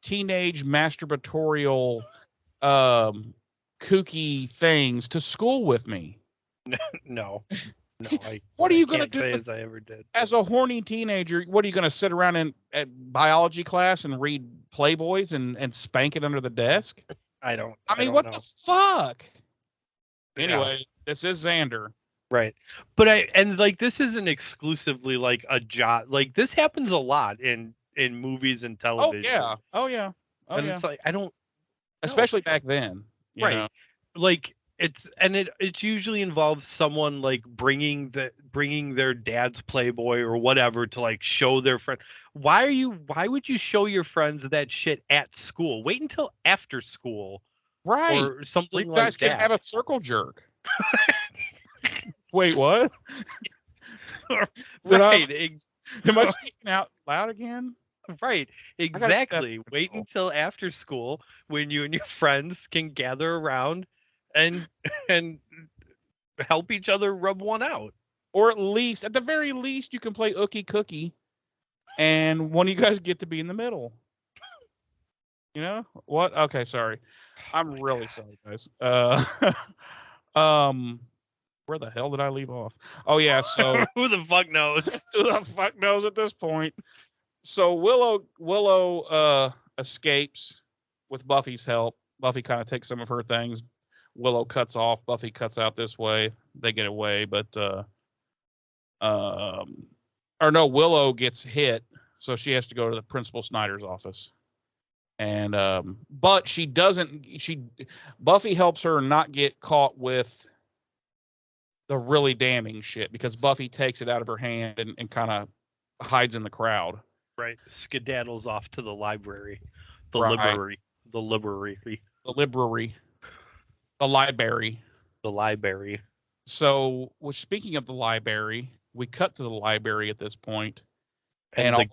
teenage masturbatorial kooky things to school with me? No. What are you going to do as I ever did? As a horny teenager, what are you going to sit around at biology class and read Playboys and spank it under the desk? I don't what know. the fuck? Anyway, This is Xander. Right. But this isn't exclusively like a job. Like this happens a lot in movies and television. Oh yeah. It's like I don't especially back then. You know? Like it's usually involves someone like bringing their dad's Playboy or whatever to like show their friend. Why would you show your friends that shit at school? Wait until after school. Right. Or something like that. You guys can have a circle jerk. Wait, what? Right. Am I speaking out loud again? Right. Exactly. Wait until after school when you and your friends can gather around and help each other rub one out. Or at the very least, you can play Ookie Cookie, and one of you guys get to be in the middle. You know what? Okay, sorry. I'm really sorry, guys. Where the hell did I leave off? Oh yeah, so who the fuck knows? Who the fuck knows at this point? So Willow escapes with Buffy's help. Buffy kind of takes some of her things. Willow cuts off. Buffy cuts out this way. They get away, but Willow gets hit, so she has to go to the Principal Snyder's office. And but she doesn't. Buffy helps her not get caught with the really damning shit because Buffy takes it out of her hand and kind of hides in the crowd. Right, skedaddles off to the library, the library. So, speaking of the library, we cut to the library at this point, and all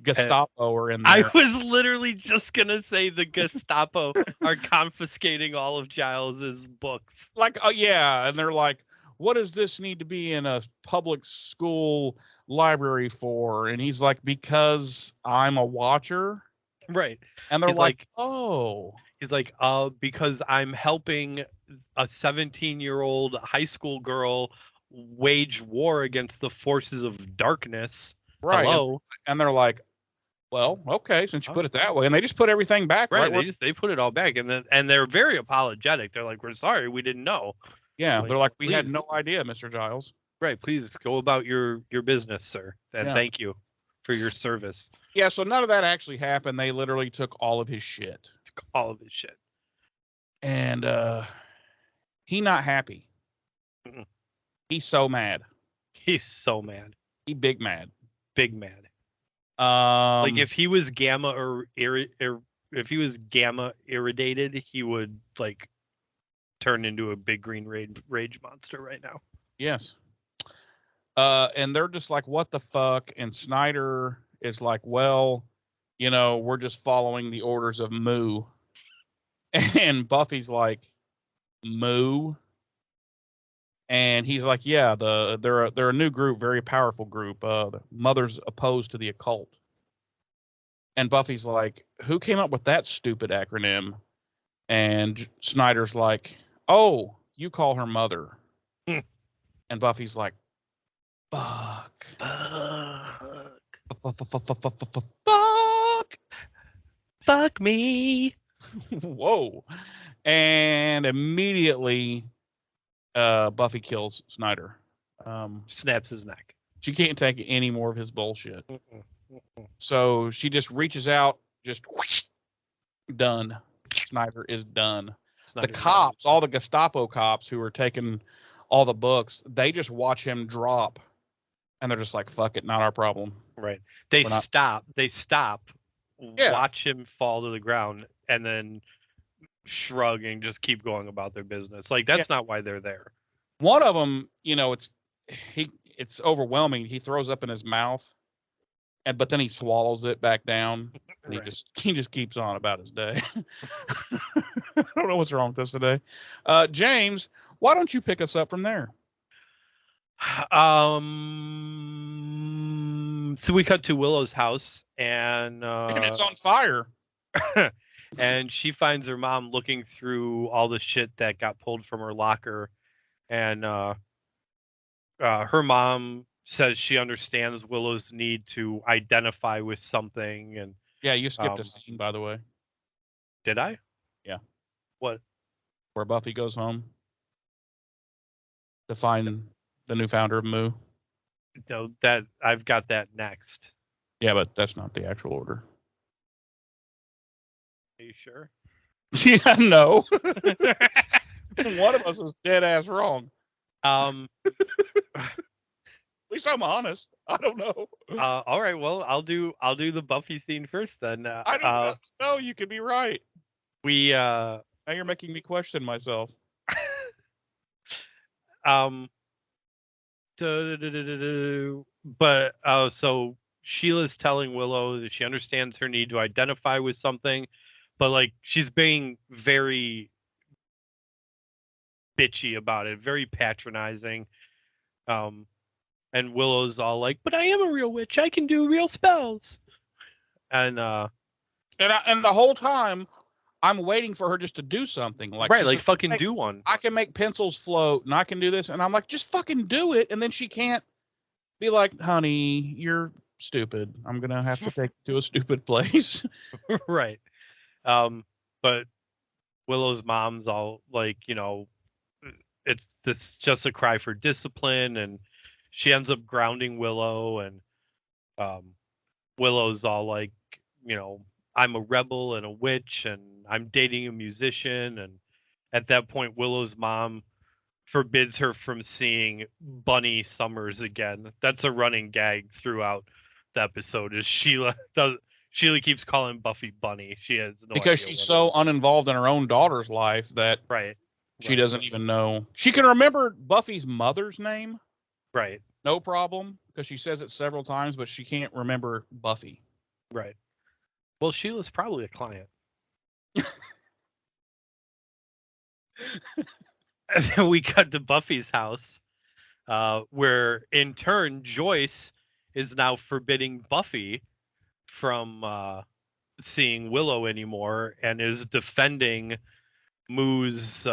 Gestapo are in there. I was literally just gonna say the Gestapo are confiscating all of Giles's books. Like, and they're like, "What does this need to be in a public school library for?" And he's like, "Because I'm a watcher." Right. And they're like, "Oh." He's like, because I'm helping a 17-year-old high school girl wage war against the forces of darkness. Right. Hello. And they're like, well, okay, since you put it that way. And they just put everything back. Right. They put it all back. And they're very apologetic. They're like, we're sorry, we didn't know. Yeah. They're like, we had no idea, Mr. Giles. Right. Please go about your business, sir. And thank you for your service. Yeah. So none of that actually happened. They literally took all of his shit. And he not happy. Mm-mm. He's so mad. He big mad. Like if he was gamma if he was gamma irradiated, he would like turn into a big green rage monster right now. Yes. And they're just like, what the fuck? And Snyder is like, well, we're just following the orders of Moo. And Buffy's like, moo. And he's like, yeah, they're a new group, very powerful group. The mother's opposed to the occult. And Buffy's like, who came up with that stupid acronym? And Snyder's like, oh, you call her mother. And Buffy's like, fuck. Fuck. Fuck me. Whoa. And immediately Buffy kills Snyder. Snaps his neck. She can't take any more of his bullshit. So she just reaches out, just whoosh, done. Snyder is done. The cops, all the Gestapo cops who are taking all the books, they just watch him drop, and they're just like, "Fuck it, not our problem." Right. They stop. Yeah. Watch him fall to the ground, and then shrug and just keep going about their business. Like that's not why they're there. One of them, it's overwhelming. He throws up in his mouth, but then he swallows it back down. And he just keeps on about his day. I don't know what's wrong with us today. James, why don't you pick us up from there? So we cut to Willow's house, and it's on fire. And she finds her mom looking through all the shit that got pulled from her locker, and her mom says she understands Willow's need to identify with something. And yeah, you skipped a scene, by the way. Did I? Yeah. What? Where Buffy goes home to find the new founder of Moo. No, that I've got that next. Yeah, but that's not the actual order. Are you sure? Yeah, no. One of us is dead ass wrong. At least I'm honest. I don't know. All right. Well, I'll do the Buffy scene first then. I don't know. You could be right. Now you're making me question myself. But so Sheila's telling Willow that she understands her need to identify with something, but like she's being very bitchy about it, very patronizing. And Willow's all like, "But I am a real witch. I can do real spells." And the whole time I'm waiting for her just to do something. Like, right, like fucking do one. I can make pencils float and I can do this. And I'm like, just fucking do it. And then she can't be like, honey, you're stupid. I'm going to have to take you to a stupid place. Right. But Willow's mom's all like, it's just a cry for discipline. And she ends up grounding Willow. And Willow's all like, I'm a rebel and a witch and I'm dating a musician. And at that point, Willow's mom forbids her from seeing Bunny Summers again. That's a running gag throughout the episode. Is Sheila keeps calling Buffy Bunny. She has no because she's so uninvolved in her own daughter's life that she doesn't even know. She can remember Buffy's mother's name. Right. No problem, because she says it several times, but she can't remember Buffy. Right. Well, Sheila's probably a client. And then we cut to Buffy's house, where in turn Joyce is now forbidding Buffy from seeing Willow anymore and is defending Moo's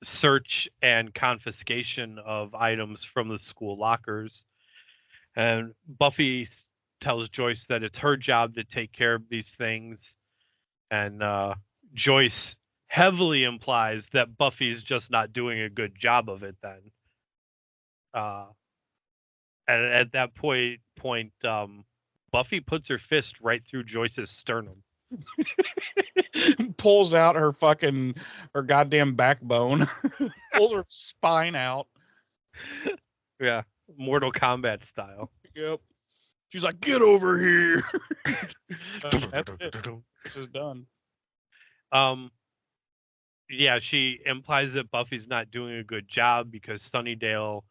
search and confiscation of items from the school lockers. And Buffy tells Joyce that it's her job to take care of these things. And Joyce heavily implies that Buffy's just not doing a good job of it then. And at that point, Buffy puts her fist right through Joyce's sternum. Pulls out her goddamn backbone. Pulls her spine out. Yeah, Mortal Kombat style. Yep. She's like, get over here. This is done. Yeah, she implies that Buffy's not doing a good job because Sunnydale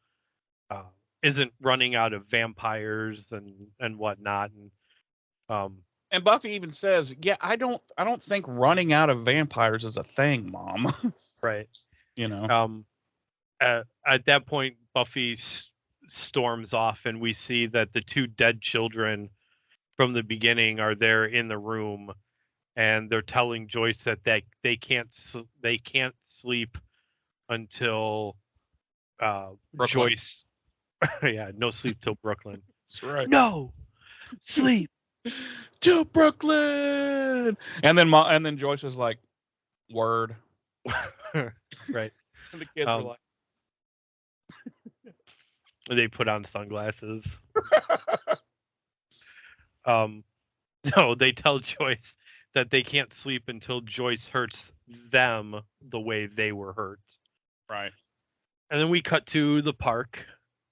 isn't running out of vampires and whatnot. And And Buffy even says, "Yeah, I don't think running out of vampires is a thing, Mom." Right. You know. At that point, Buffy storms off, and we see that the two dead children from the beginning are there in the room, and they're telling Joyce that they can't sleep until Joyce. Yeah, no sleep till Brooklyn. That's right. No sleep to Brooklyn. And then Joyce is like, "Word." Right. And the kids are like, they put on sunglasses. No, they tell Joyce that they can't sleep until Joyce hurts them the way they were hurt. right. And then we cut to the park,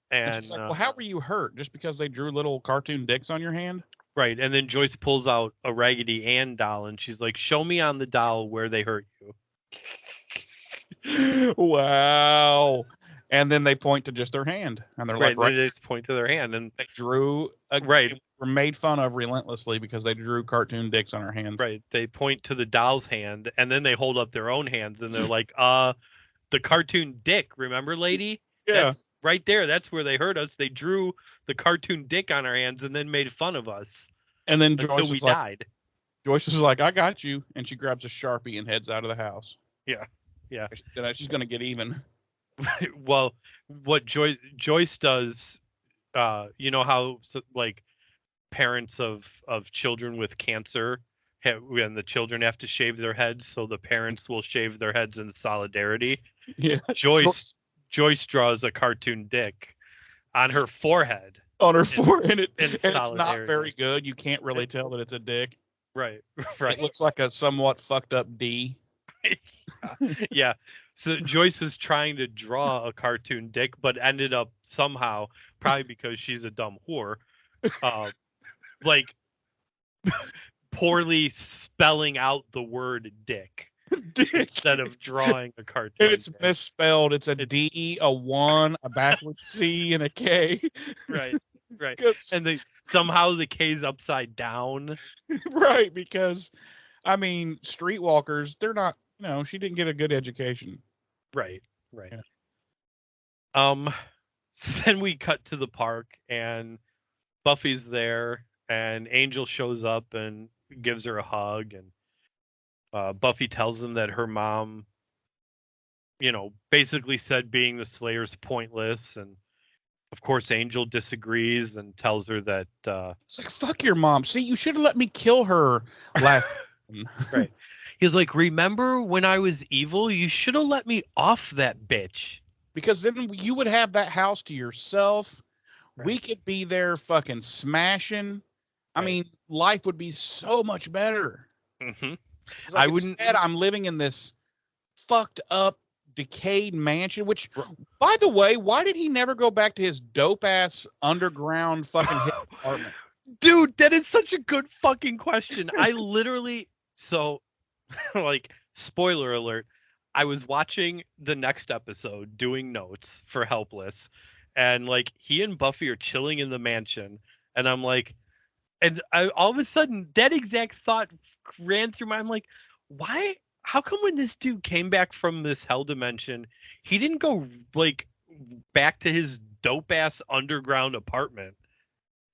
And she's like, "Well, how were you hurt? Just because they drew little cartoon dicks on your hand?" Right. And then Joyce pulls out a Raggedy Ann doll, and she's like, "Show me on the doll where they hurt you." Wow. And then they point to just their hand, and they're like, Right. They just point to their hand, and they drew right. Were made fun of relentlessly because they drew cartoon dicks on our hands. Right. They point to the doll's hand, and then they hold up their own hands, and they're like, the cartoon dick, remember, lady? Yeah. That's right there. That's where they hurt us. They drew the cartoon dick on our hands and then made fun of us. And then until we died. Joyce is like, "I got you," and she grabs a Sharpie and heads out of the house. Yeah. Yeah. She's gonna get even. Well, what Joyce does, you know how like parents of children with cancer when the children have to shave their heads, so the parents will shave their heads in solidarity. Yeah. Joyce draws a cartoon dick on her forehead. On her forehead, and it's not solidarity. very good. You can't really tell that it's a dick. Right. Right. It looks like a somewhat fucked up D. Yeah. So Joyce was trying to draw a cartoon dick, but ended up somehow, probably because she's a dumb whore, like poorly spelling out the word dick instead of drawing a cartoon. It's dick. Misspelled. It's a D, a 1, a backward C, and a K. Right. Right. And somehow the K's upside down. Right, because I mean, streetwalkers, they're not, she didn't get a good education. Right. Right. Yeah. So then we cut to the park, and Buffy's there, and Angel shows up and gives her a hug, and Buffy tells him that her mom, basically said being the Slayer's pointless, and of course Angel disagrees and tells her that it's like, fuck your mom. See, you should have let me kill her last Right. He's like, remember when I was evil? You should have let me off that bitch. Because then you would have that house to yourself. Right. We could be there fucking smashing. Right. I mean, life would be so much better. Mm-hmm. Like, I wouldn't. Instead, I'm living in this fucked up, decayed mansion. Which, by the way, why did he never go back to his dope ass underground fucking hit apartment? Dude, that is such a good fucking question. I literally like, spoiler alert, I was watching the next episode doing notes for Helpless, and like he and Buffy are chilling in the mansion, and I'm like, and all of a sudden that exact thought ran through my, I'm like, how come when this dude came back from this hell dimension, he didn't go like back to his dope ass underground apartment?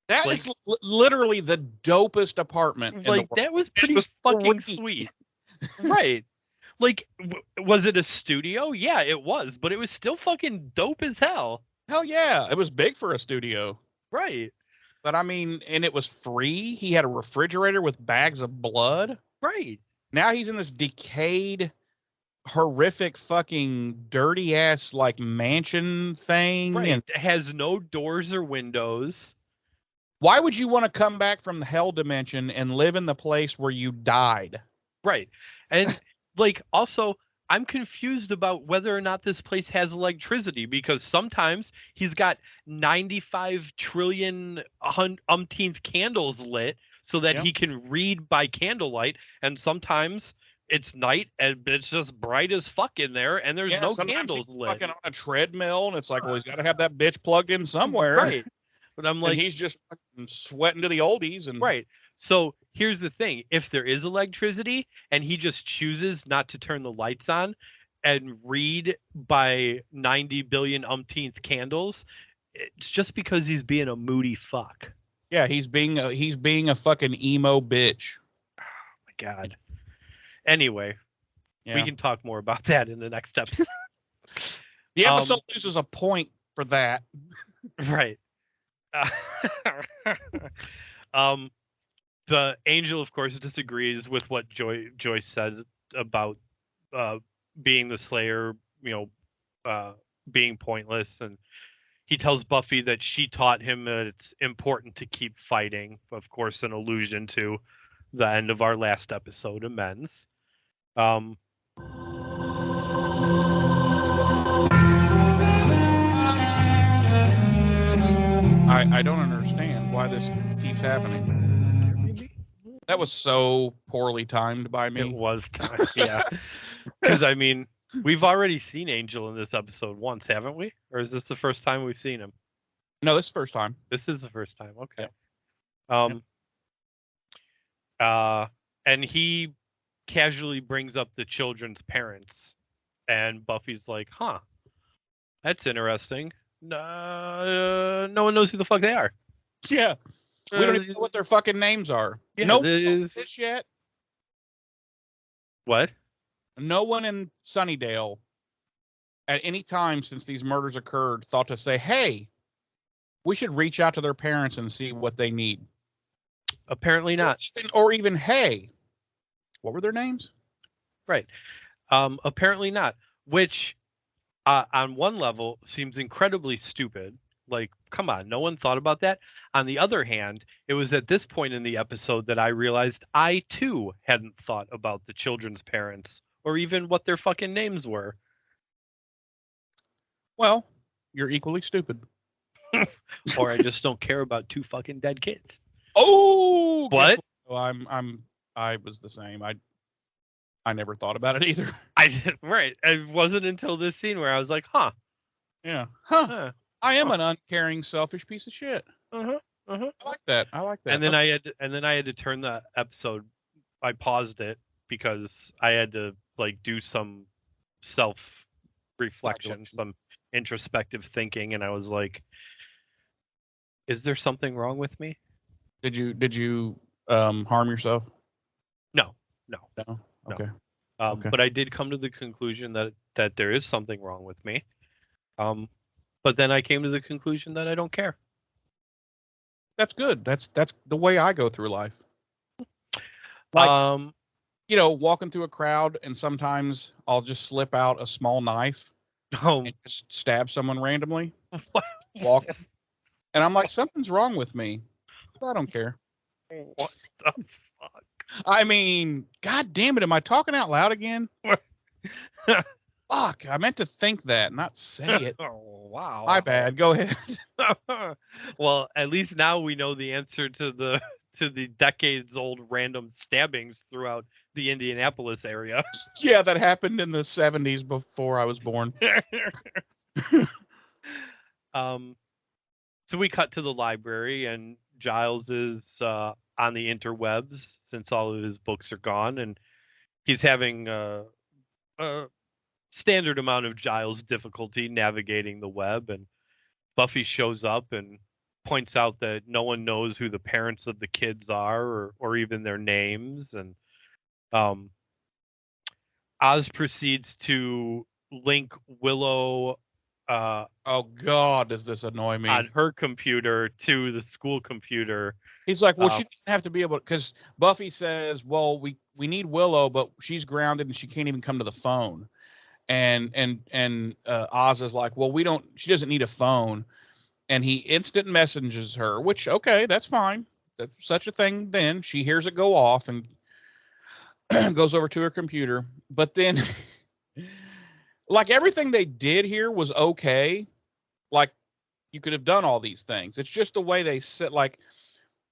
That is literally the dopest apartment. Like, that was pretty fucking sweet. Right. Like, was it a studio? Yeah, it was, but it was still fucking dope as hell. Hell yeah. It was big for a studio. Right. But I mean, and it was free. He had a refrigerator with bags of blood. Right. Now he's in this decayed, horrific, fucking dirty ass like mansion thing. Right. And it has no doors or windows. Why would you want to come back from the hell dimension and live in the place where you died? Right. And like, also, I'm confused about whether or not this place has electricity, because sometimes he's got 95 trillion umpteenth candles lit so that he can read by candlelight. And sometimes it's night and it's just bright as fuck in there, and there's no candles lit. Fucking on a treadmill, and it's like, well, he's got to have that bitch plugged in somewhere. Right. But I'm like, and he's just sweating to the oldies. And right. So here's the thing. If there is electricity and he just chooses not to turn the lights on and read by 90 billion umpteenth candles, it's just because he's being a moody fuck. Yeah, he's being a fucking emo bitch. Oh my God. Anyway, Yeah. we can talk more about that in the next episode. The episode loses a point for that. Right. The angel, of course, disagrees with what Joyce said about being the Slayer, being pointless, and he tells Buffy that she taught him that it's important to keep fighting. Of course, an allusion to the end of our last episode, Amends. I don't understand why this keeps happening. That was so poorly timed by me. It was time, yeah. Because I mean, we've already seen Angel in this episode once, haven't we? Or is this the first time we've seen him? No, this is the first time. This is the first time. Okay. Yeah. And he casually brings up the children's parents, and Buffy's like, "Huh, that's interesting. No one knows who the fuck they are." Yeah. We don't even know what their fucking names are. Yeah, no this yet. What? No one in Sunnydale at any time since these murders occurred thought to say, hey, we should reach out to their parents and see what they need. Apparently not. Or even, hey, what were their names? Right. Apparently not. Which, on one level, seems incredibly stupid. Like, come on, no one thought about that. On the other hand, it was at this point in the episode that I realized I, too, hadn't thought about the children's parents or even what their fucking names were. Well, you're equally stupid. Or I just don't care about two fucking dead kids. Oh! What? Well, I was the same. I never thought about it either. Right. It wasn't until this scene where I was like, huh. Yeah. Huh. I am an uncaring, selfish piece of shit. I like that. And then I had to turn the episode. I paused it because I had to do some self reflection, some introspective thinking, and I was like, "Is there something wrong with me?" Did you harm yourself? No. Okay. Okay. But I did come to the conclusion that there is something wrong with me. But then I came to the conclusion that I don't care. That's good. That's the way I go through life. Like, walking through a crowd, and sometimes I'll just slip out a small knife and just stab someone randomly. Walk, and I'm like, something's wrong with me. But I don't care. What the fuck? I mean, God damn it! Am I talking out loud again? Fuck! I meant to think that, not say it. Oh, wow. My bad. Go ahead. Well, at least now we know the answer to the decades-old random stabbings throughout the Indianapolis area. Yeah, that happened in the 70s before I was born. So we cut to the library, and Giles is on the interwebs since all of his books are gone, and he's having a standard amount of Giles difficulty navigating the web, and Buffy shows up and points out that no one knows who the parents of the kids are or even their names, and Oz proceeds to link Willow oh God, does this annoy me? On her computer to the school computer. He's like, well, she doesn't have to be able to, because Buffy says, well, we need Willow, but she's grounded and she can't even come to the phone. And Oz is like, well, she doesn't need a phone. And he instant messages her, which, okay, that's fine. That's such a thing. Then she hears it go off and goes over to her computer. But then, like, everything they did here was okay. Like, you could have done all these things. It's just the way they sit. Like,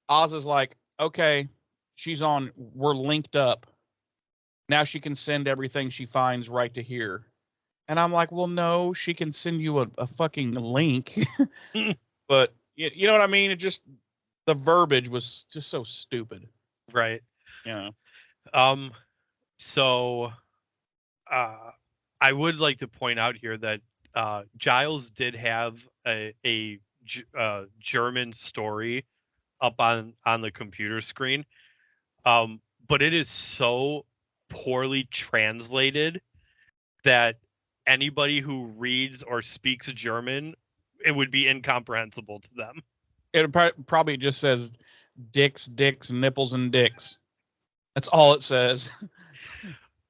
Oz is like, okay, we're linked up. Now she can send everything she finds right to here. And I'm like, well, no, she can send you a fucking link. But you know what I mean? The verbiage was just so stupid. Right. You know. So I would like to point out here that Giles did have a German story up on the computer screen, but it is so poorly translated that anybody who reads or speaks German, it would be incomprehensible to them. It probably just says dicks, dicks, nipples, and dicks. That's all it says.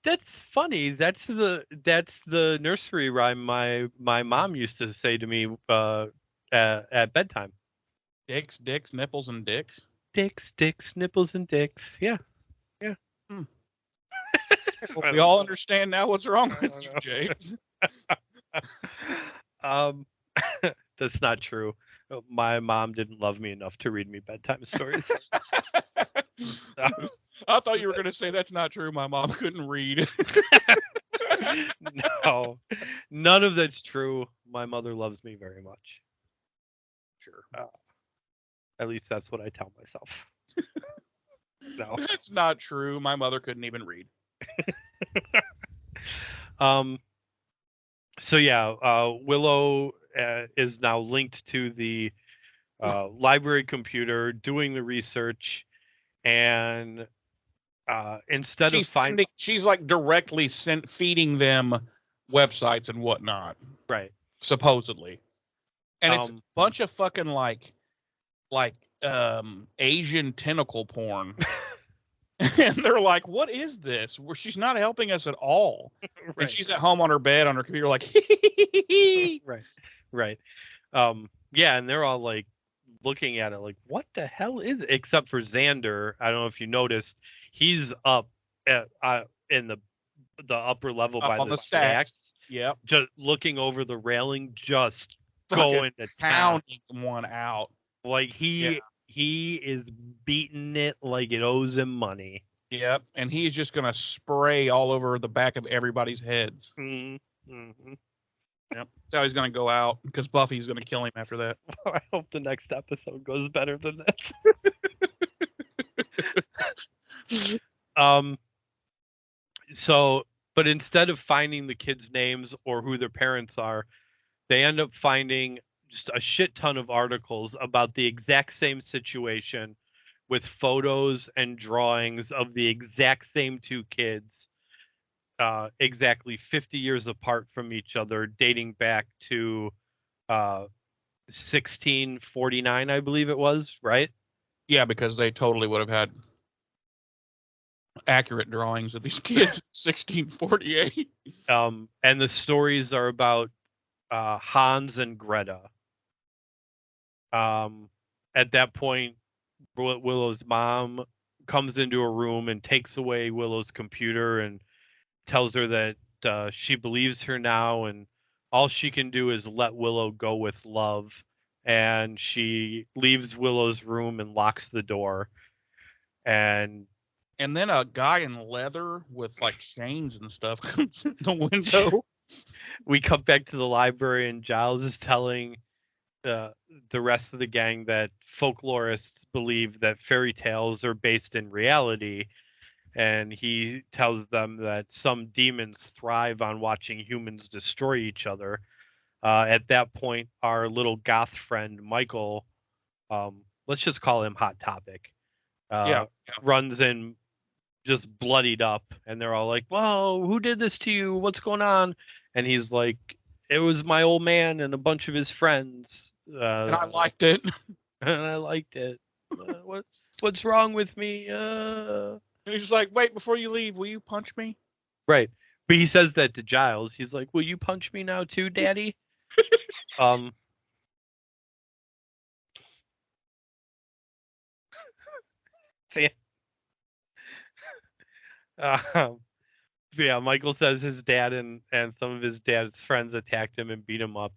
That's funny. That's the nursery rhyme my mom used to say to me at bedtime. Dicks, dicks, nipples, and dicks. Dicks, dicks, nipples, and dicks. Yeah. Hmm. Well, we all understand now what's wrong with you, James. That's not true. My mom didn't love me enough to read me bedtime stories. I thought you were going to say that's not true. My mom couldn't read. No, none of that's true. My mother loves me very much. Sure. At least that's what I tell myself. No. That's not true. My mother couldn't even read. So yeah, Willow is now linked to the library computer doing the research, and instead of finding, she's like directly feeding them websites and whatnot, right, supposedly, and it's a bunch of fucking like Asian tentacle porn. And they're like, what is this? Where she's not helping us at all. right. And she's at home on her bed on her computer like right. Yeah, and they're all like looking at it like, what the hell is it? Except for Xander. I don't know if you noticed, he's up in the upper level up by on the stacks. Yep. Just looking over the railing, just going to pounding one out. Like he is beating it like it owes him money. Yep, and he's just gonna spray all over the back of everybody's heads. Mm-hmm. Yep, that's how he's gonna go out, because Buffy's gonna kill him after that. I hope the next episode goes better than this. So, but instead of finding the kids' names or who their parents are, they end up finding just a shit ton of articles about the exact same situation, with photos and drawings of the exact same two kids, exactly 50 years apart from each other, dating back to 1649, I believe it was, right? Yeah, because they totally would have had accurate drawings of these kids in 1648. And the stories are about Hans and Greta. At that point, Willow's mom comes into a room and takes away Willow's computer and tells her that she believes her now, and all she can do is let Willow go with love. And she leaves Willow's room and locks the door. And then a guy in leather with like chains and stuff comes in the window. We come back to the library, and Giles is telling the rest of the gang that folklorists believe that fairy tales are based in reality, and he tells them that some demons thrive on watching humans destroy each other. At that point, our little goth friend Michael, let's just call him Hot Topic, runs in just bloodied up, and they're all like, whoa, who did this to you? What's going on? And he's like, it was my old man and a bunch of his friends. And I liked it. And I liked it. What's wrong with me? And he's just like, wait, before you leave, will you punch me? Right. But he says that to Giles. He's like, will you punch me now too, Daddy? Yeah, Michael says his dad and some of his dad's friends attacked him and beat him up.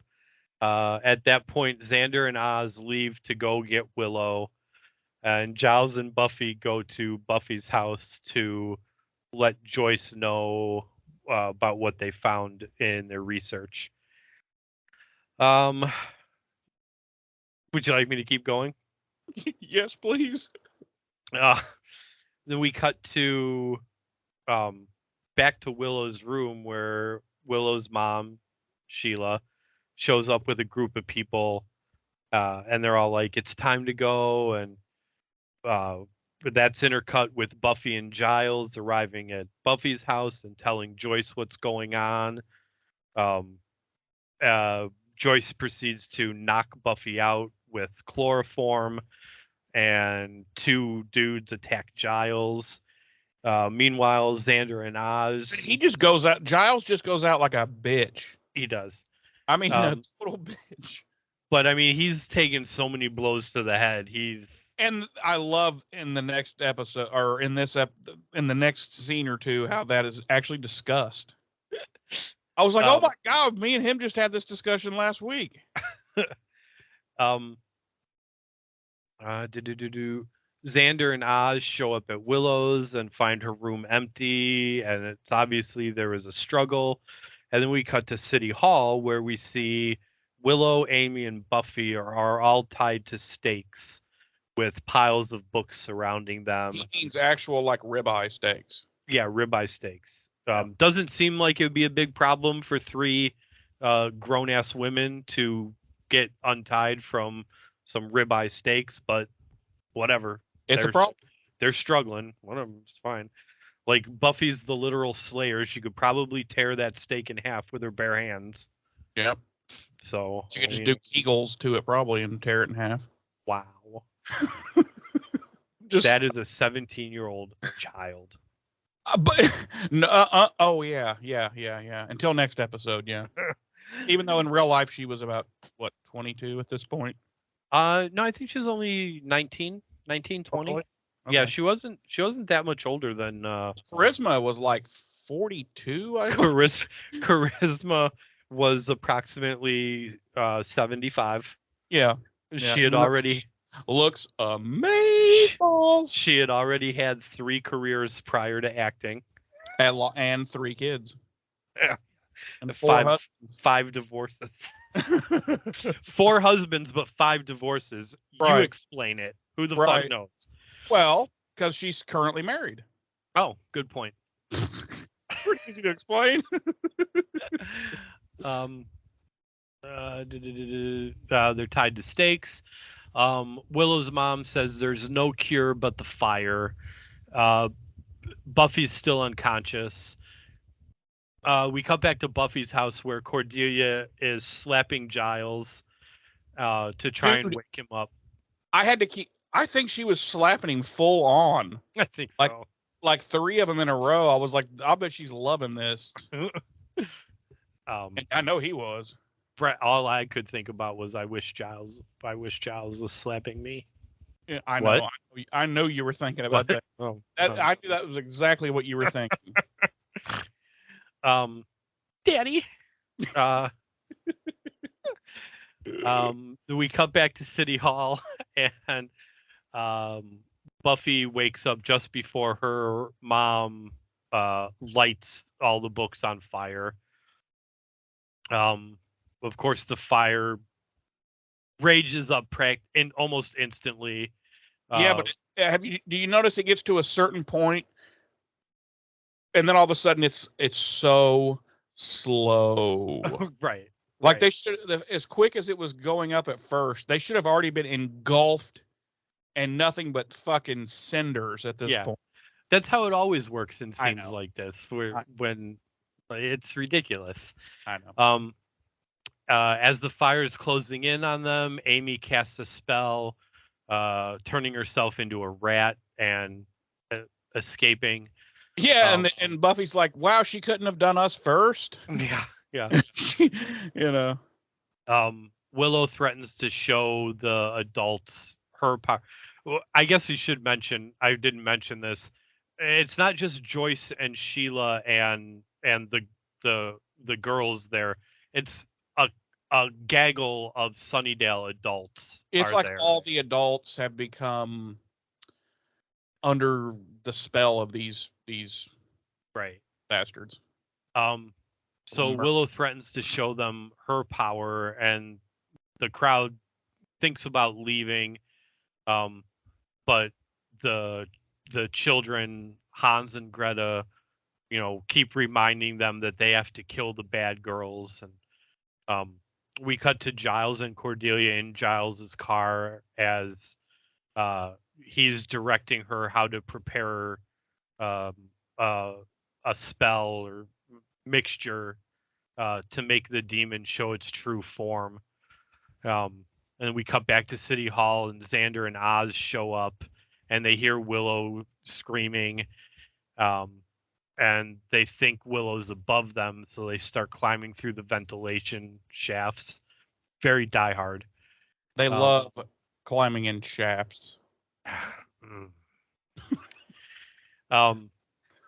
At that point, Xander and Oz leave to go get Willow, and Giles and Buffy go to Buffy's house to let Joyce know about what they found in their research. Would you like me to keep going? Yes, please. Then we cut to back to Willow's room where Willow's mom, Sheila, shows up with a group of people, and they're all like, "It's time to go." And that's intercut with Buffy and Giles arriving at Buffy's house and telling Joyce what's going on. Joyce proceeds to knock Buffy out with chloroform, and two dudes attack Giles. Meanwhile, Xander and Oz. He just goes out. Giles just goes out like a bitch. He does. I mean, a total bitch. But I mean, he's taken so many blows to the head. And I love in the next episode, or in this in the next scene or two, how that is actually discussed. I was like, oh my God, me and him just had this discussion last week. Xander and Oz show up at Willow's and find her room empty, and it's obviously there was a struggle. And then we cut to City Hall, where we see Willow, Amy, and Buffy are all tied to stakes with piles of books surrounding them. He means actual like ribeye steaks. Yeah, ribeye steaks. Doesn't seem like it would be a big problem for three grown-ass women to get untied from some ribeye steaks, but whatever. It's a problem. They're struggling. Whatever, it's fine. Like, Buffy's the literal slayer. She could probably tear that steak in half with her bare hands. Yep. So she could just do Kegels to it probably and tear it in half. Wow. Just, that is a 17-year-old child. Oh yeah. Until next episode, yeah. Even though in real life she was about 22 at this point. No, I think she's only 19, 20. Okay. Yeah, she wasn't that much older than Charisma was like 42, I guess. Charisma was approximately 75. Yeah. She had already looks amazing. She had already had 3 careers prior to acting. And 3 kids. Yeah. And 5 divorces. 4 husbands, but 5 divorces. Right. You explain it. Who the fuck knows? Well, because she's currently married. Oh, good point. Pretty easy to explain. They're tied to stakes. Willow's mom says there's no cure but the fire. Buffy's still unconscious. We cut back to Buffy's house where Cordelia is slapping Giles to try and wake him up. I think she was slapping him full on. I think so. Like 3 of them in a row. I was like, I bet she's loving this. And I know he was. All I could think about was I wish Giles was slapping me. Yeah, I know. What? I know you were thinking about that. I knew that was exactly what you were thinking. Daddy. We cut back to City Hall, and Buffy wakes up just before her mom lights all the books on fire. Of course, the fire rages up almost instantly. Yeah, but do you notice it gets to a certain point, and then all of a sudden it's so slow. Right. Like they should, as quick as it was going up at first, they should have already been engulfed and nothing but fucking cinders at this point. That's how it always works in scenes like this, when it's ridiculous. I know. As the fire is closing in on them, Amy casts a spell, turning herself into a rat and escaping. Yeah, and Buffy's like, "Wow, she couldn't have done us first." Yeah. Willow threatens to show the adults her power. Well, I guess we should mention. I didn't mention this. It's not just Joyce and Sheila and the girls there. It's a gaggle of Sunnydale adults. It's like all the adults have become under the spell of these bastards. So Willow threatens to show them her power, and the crowd thinks about leaving. But the the children, Hans and Greta, keep reminding them that they have to kill the bad girls. And we cut to Giles and Cordelia in Giles's car as he's directing her how to prepare um, a spell or mixture to make the demon show its true form. And we cut back to City Hall, and Xander and Oz show up, and they hear Willow screaming, and they think Willow's above them, so they start climbing through the ventilation shafts. Very Die Hard. They love climbing in shafts.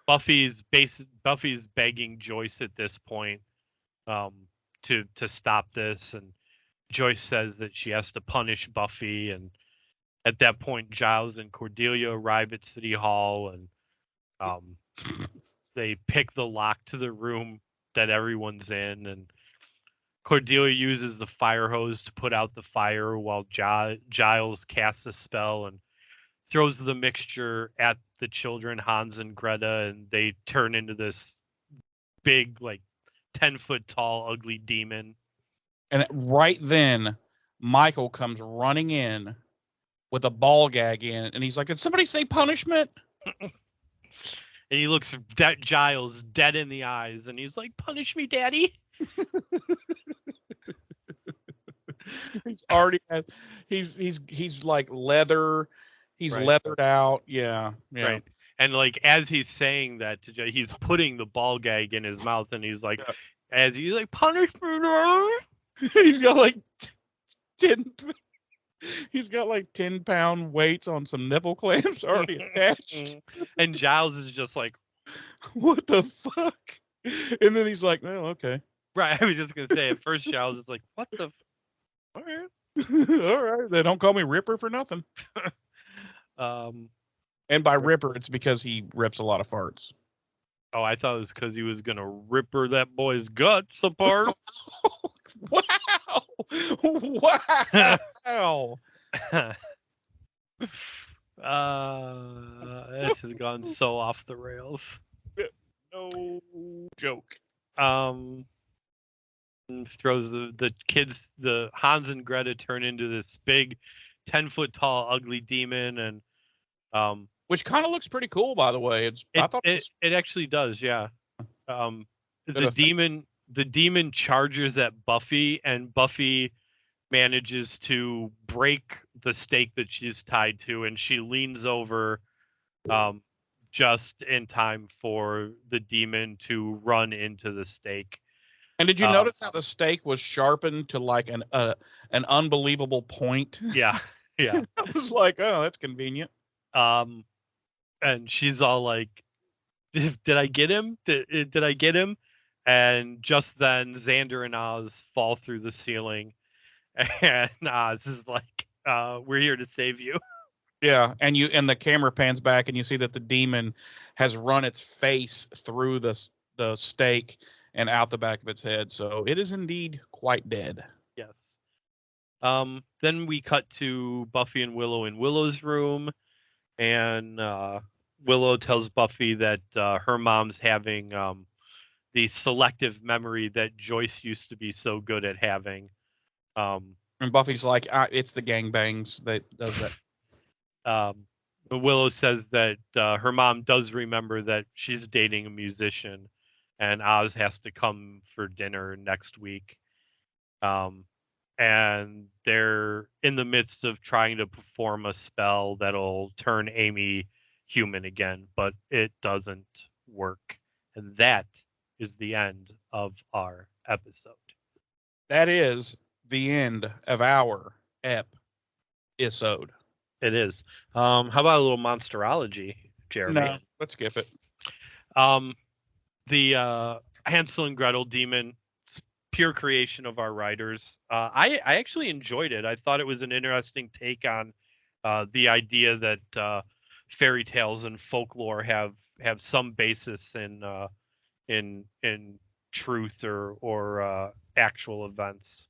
Buffy's begging Joyce at this point to stop this, and Joyce says that she has to punish Buffy. And at that point, Giles and Cordelia arrive at City Hall, and they pick the lock to the room that everyone's in. And Cordelia uses the fire hose to put out the fire while Giles casts a spell and throws the mixture at the children, Hans and Greta, and they turn into this big, 10-foot tall, ugly demon. And right then, Michael comes running in with a ball gag in, and he's like, "Did somebody say punishment?" And he looks at Giles dead in the eyes, and he's like, "Punish me, Daddy." He's already has. He's like leather. He's Right. leathered out. Yeah. Right. And as he's saying that to Jay, he's putting the ball gag in his mouth, and he's like, as he's like, "Punish me, Daddy." He's got like 10. He's got like 10-pound weights on some nipple clamps already attached. And Giles is just like, "What the fuck?" And then he's like, "Oh, okay." right. I was just gonna say at first Giles is like, "What the?" All right. All right. They don't call me Ripper for nothing. And by Ripper, it's because he rips a lot of farts. Oh, I thought it was because he was gonna ripper that boy's guts apart. Wow! Wow! This has gone so off the rails. No joke. Throws the kids, the Hans and Greta turn into this big 10-foot tall ugly demon, and which kind of looks pretty cool, by the way. I thought it actually does, yeah. The demon charges at Buffy, and Buffy manages to break the stake that she's tied to, and she leans over just in time for the demon to run into the stake. And did you notice how the stake was sharpened to like an unbelievable point? Yeah. I was like, oh, that's convenient. And she's all like, did I get him? Did I get him? And just then Xander and Oz fall through the ceiling, and Oz is like, we're here to save you. Yeah, and the camera pans back, and you see that the demon has run its face through the stake and out the back of its head, so it is indeed quite dead. Yes. Then we cut to Buffy and Willow in Willow's room, and Willow tells Buffy that her mom's having the selective memory that Joyce used to be so good at having. And Buffy's like, it's the gangbangs that does that. Willow says that her mom does remember that she's dating a musician, and Oz has to come for dinner next week. And they're in the midst of trying to perform a spell that'll turn Amy human again, but it doesn't work. And that is the end of our episode. That is the end of our episode. It is. How about a little monsterology, Jeremy? No, let's skip it. The Hansel and Gretel demon, pure creation of our writers. I actually enjoyed it. I thought it was an interesting take on the idea that fairy tales and folklore have some basis in truth or actual events.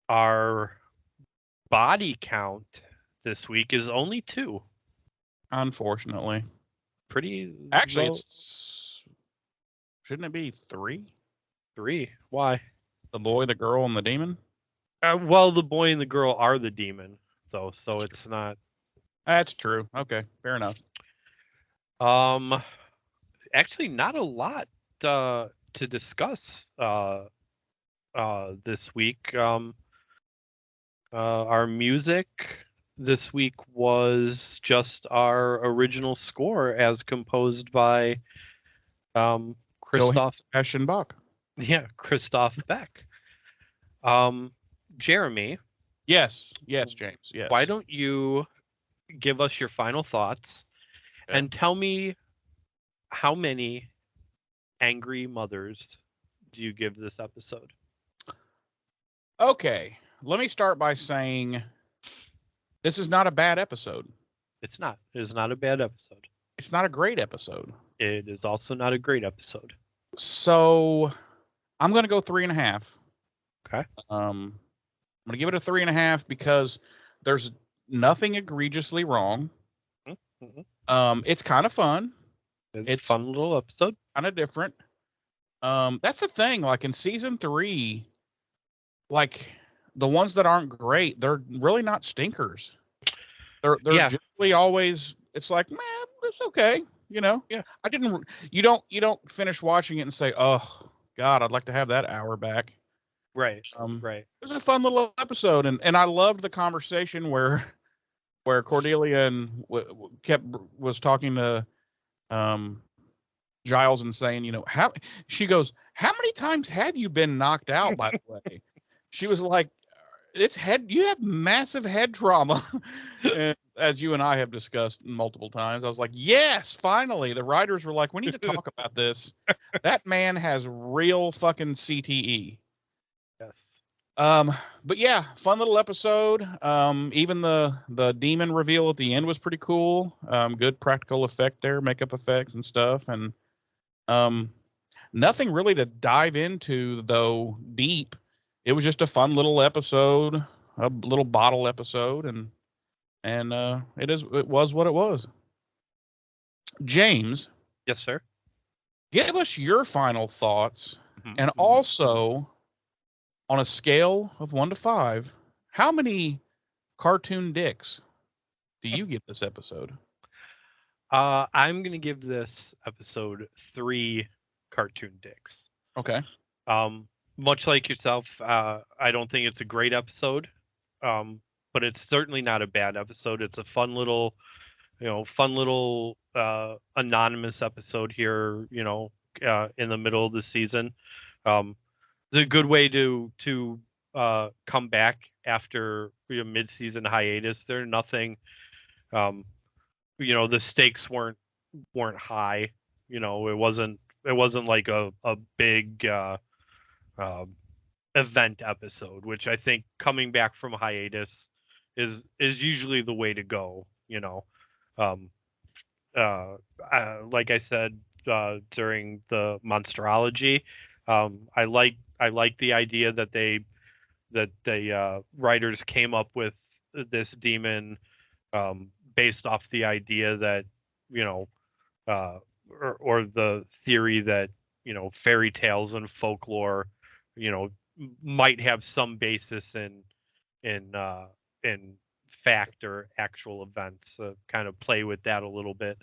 Our body count this week is only 2. Unfortunately. Pretty Actually, low. shouldn't it be 3? 3. Why? The boy, the girl, and the demon? Well, the boy and the girl are the demon, though, so That's it's not. That's true. Okay, fair enough. Actually, not a lot to discuss this week. Our music this week was just our original score as composed by Christoph. Johann Bach. Yeah, Christoph Beck. Jeremy. Yes, James. Yes. Why don't you give us your final thoughts and tell me how many angry mothers do you give this episode? Okay, let me start by saying this is not a bad episode. It's not. It is not a bad episode. It's not a great episode. It is also not a great episode. So I'm going to go 3.5. Okay. I'm going to give it a 3.5 because there's nothing egregiously wrong. Mm-hmm. It's kind of fun. It's a fun little episode. Kind of different. That's the thing. Like in season 3, like the ones that aren't great, they're really not stinkers. They're generally always. It's like, man, it's okay. You know. Yeah. You don't finish watching it and say, oh God, I'd like to have that hour back. Right. Right. It was a fun little episode, and I loved the conversation where Cordelia was talking to Giles and saying, you know, how many times have you been knocked out, by the way? She was like, you have massive head trauma. And as you and I have discussed multiple times, I was like, yes, finally. The writers were like, we need to talk about this. That man has real fucking CTE. Yes. But yeah, fun little episode. Even the demon reveal at the end was pretty cool. Good practical effect there, makeup effects and stuff. And nothing really to dive into though deep. It was just a fun little episode, a little bottle episode, and it was what it was. James. Yes, sir. Give us your final thoughts, and also on a scale of 1 to 5, how many cartoon dicks do you give this episode? I'm gonna give this episode 3 cartoon dicks. Okay. Much like yourself, I don't think it's a great episode, but it's certainly not a bad episode. It's a fun little anonymous episode here, in the middle of the season. It's a good way to come back after mid-season hiatus. There's nothing, the stakes weren't high. It wasn't like a big event episode, which I think coming back from hiatus is usually the way to go. Like I said during the monsterology, I like the idea that the writers came up with this demon based off the idea that or the theory that fairy tales and folklore might have some basis in fact or actual events. Kind of play with that a little bit.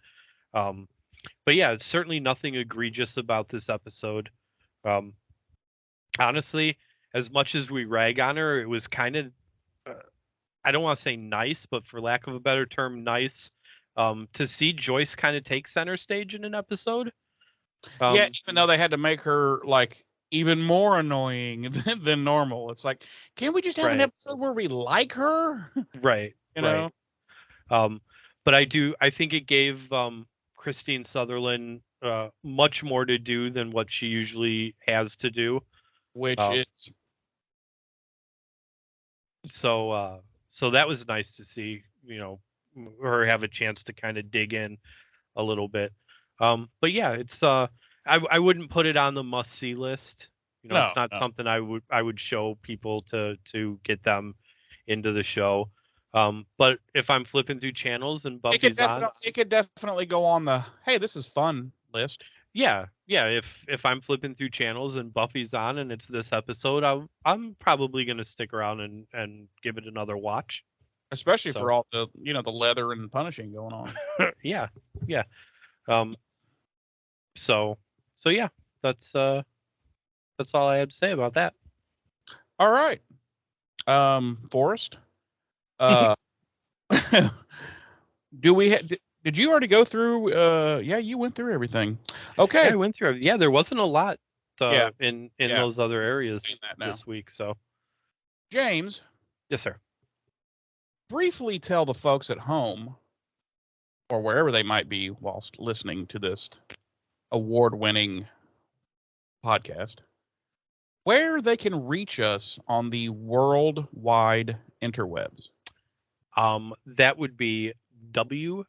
But yeah, it's certainly nothing egregious about this episode. Honestly, as much as we rag on her, it was kind of, I don't want to say nice, but for lack of a better term, nice to see Joyce kind of take center stage in an episode. Yeah, even though they had to make her like even more annoying than normal. It's like, can't we just have an episode where we like her? Right. You know? But I think it gave Christine Sutherland much more to do than what she usually has to do. Which is so that was nice to see, her have a chance to kind of dig in a little bit. But yeah, it's I wouldn't put it on the must-see list. It's not something I would show people to get them into the show. But if I'm flipping through channels and It Buffy's on, it could definitely go on the hey, this is fun list. yeah. If I'm flipping through channels and Buffy's on and it's this episode, I'm probably gonna stick around and give it another watch. Especially So for all the the leather and punishing going on. yeah. So yeah, that's all I had to say about that. All right. Forrest. Do we did you already go through yeah, you went through everything. Okay. Yeah, I went through. Yeah, there wasn't a lot in Yeah. those other areas That now. this week. So James, yes, sir. briefly tell the folks at home or wherever they might be whilst listening to this award-winning podcast where they can reach us on the worldwide interwebs. That would be www.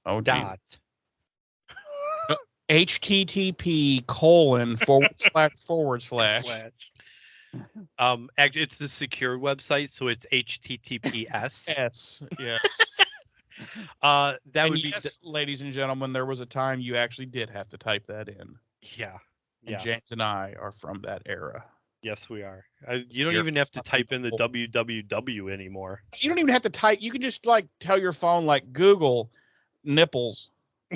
Oh, dot http:// Actually, it's the secure website, so it's https. Yes, yes. That And would yes, ladies and gentlemen, there was a time you actually did have to type that in. yeah. And James and I are from that era. Yes, we are. You don't even have to type in the www anymore. You don't even have to type. You can just tell your phone Google nipples,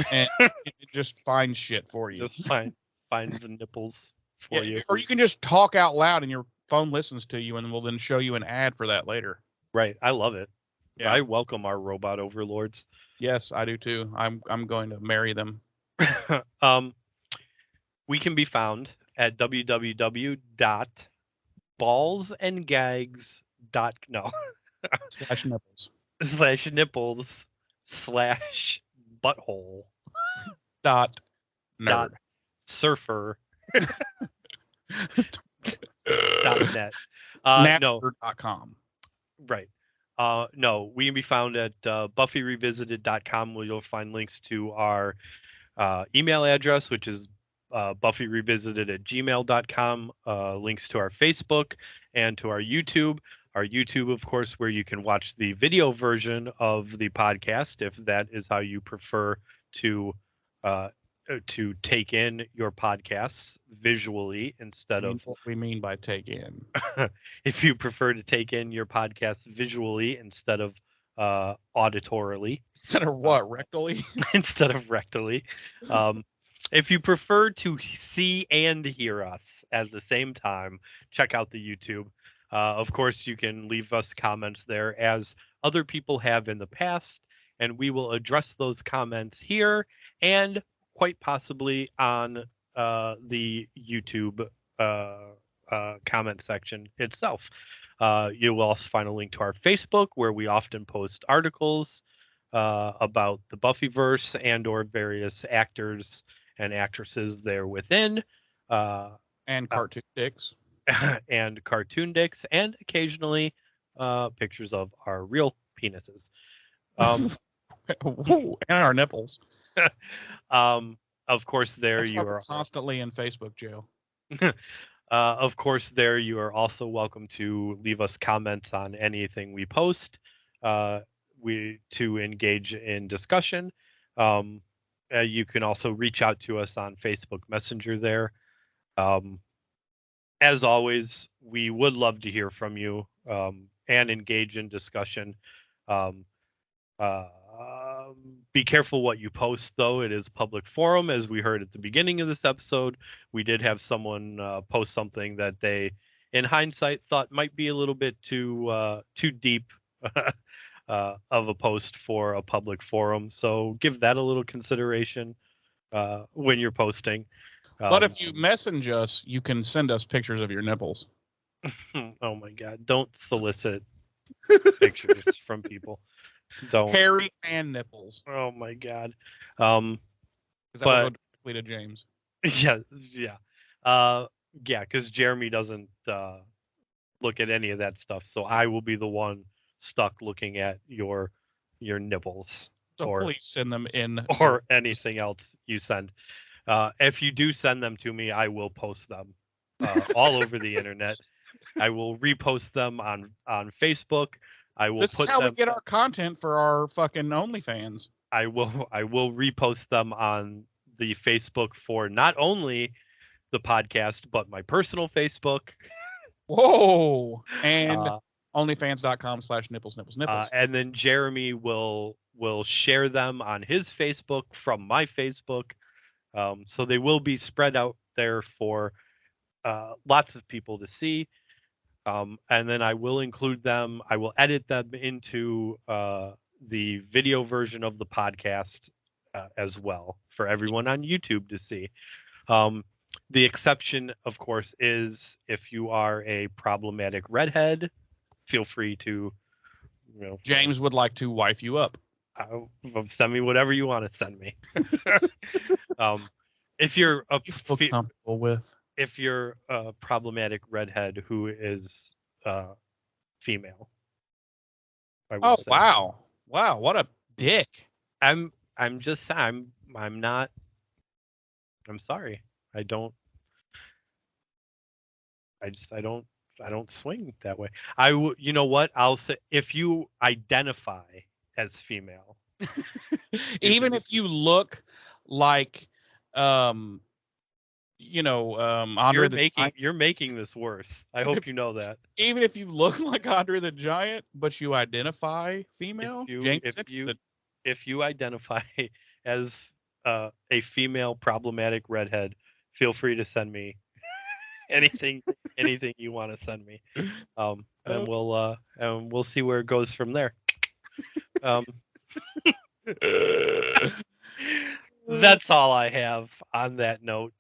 and it just finds shit for you. Just finds the nipples for you. Or you can just talk out loud, and your phone listens to you, and will then show you an ad for that later. Right. I love it. Yeah. I welcome our robot overlords. Yes, I do too. I'm going to marry them. We can be found at /nipples/butthole dot surfer .net. Napster.com. Right. No, we can be found at buffyrevisited.com, where you'll find links to our email address, which is buffyrevisited@gmail.com, links to our Facebook and to our YouTube. Our YouTube, of course, where you can watch the video version of the podcast, if that is how you prefer to take in your podcasts visually instead of what we mean by take in. If you prefer to take in your podcasts visually instead of auditorily. Instead of what? Rectally? Instead of rectally. If you prefer to see and hear us at the same time, check out the YouTube. Of course, you can leave us comments there as other people have in the past, and we will address those comments here and quite possibly on the YouTube comment section itself. You will also find a link to our Facebook, where we often post articles about the Buffyverse and or various actors and actresses there within. And cartoon dicks. And cartoon dicks, and occasionally pictures of our real penises. And our nipples. Of course, there you are constantly in Facebook jail. Of course, there you are also welcome to leave us comments on anything we post. To engage in discussion. You can also reach out to us on Facebook Messenger there. As always, we would love to hear from you and engage in discussion. Be careful what you post, though. It is public forum, as we heard at the beginning of this episode. We did have someone post something that they, in hindsight, thought might be a little bit too deep of a post for a public forum. So give that a little consideration when you're posting. But if you message us, you can send us pictures of your nipples. Oh my God! Don't solicit pictures from people. Don't. Hairy man nipples. Oh my God. Because that will go directly to James. Yeah. Because Jeremy doesn't look at any of that stuff, so I will be the one stuck looking at your nipples. So please send them in. Or anything else you send. If you do send them to me, I will post them all over the internet. I will repost them on Facebook. I will This put is how we them. get our content for our fucking OnlyFans. I will repost them on the Facebook for not only the podcast but my personal Facebook. Whoa! And Uh, OnlyFans.com/nipples. and then Jeremy will share them on his Facebook from my Facebook. So they will be spread out there for lots of people to see. And then I will include them. I will edit them into the video version of the podcast as well for everyone on YouTube to see. The exception, of course, is if you are a problematic redhead, feel free to, James would like to wife you up. send me whatever you want to send me. If you're You feel comfortable with. if you're a problematic redhead who is female. I would say. Wow, what a dick. I'm not. I'm sorry. I don't swing that way. You know what? I'll say if you identify as female, Even if you look like Andre you're making this worse. I hope you know that. Even if you look like Andre the Giant, but you identify female, if you identify as a female problematic redhead, feel free to send me anything you want to send me, and we'll see where it goes from there. That's all I have on that note.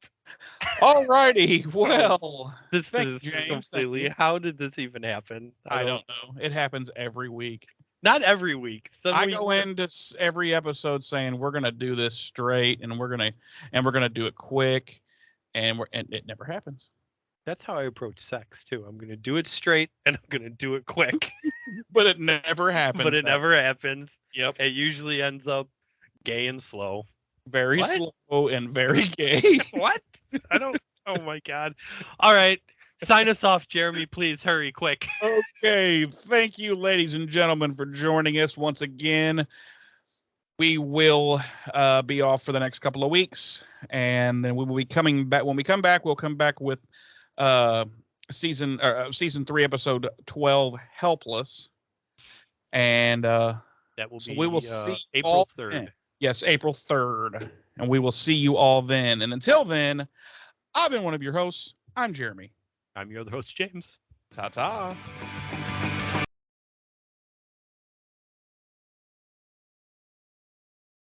Alrighty, well, this is James, completely. How did this even happen? I don't know. It happens every week. Not every week. I go into every episode saying we're gonna do this straight and we're gonna do it quick, and it never happens. That's how I approach sex too. I'm gonna do it straight and I'm gonna do it quick. But it never happens. Never happens. Yep. It usually ends up gay and slow. Very slow and very gay. What? I don't. Oh my God. All right. Sign us off, Jeremy. Please hurry, quick. Okay. Thank you, ladies and gentlemen, for joining us once again. We will be off for the next couple of weeks, and then we will be coming back. When we come back, we'll come back with season 3, episode 12, Helpless, and that will be. We will see April 3rd. Then. Yes, April 3rd, and we will see you all then. And until then, I've been one of your hosts. I'm Jeremy. I'm your other host, James. Ta-ta.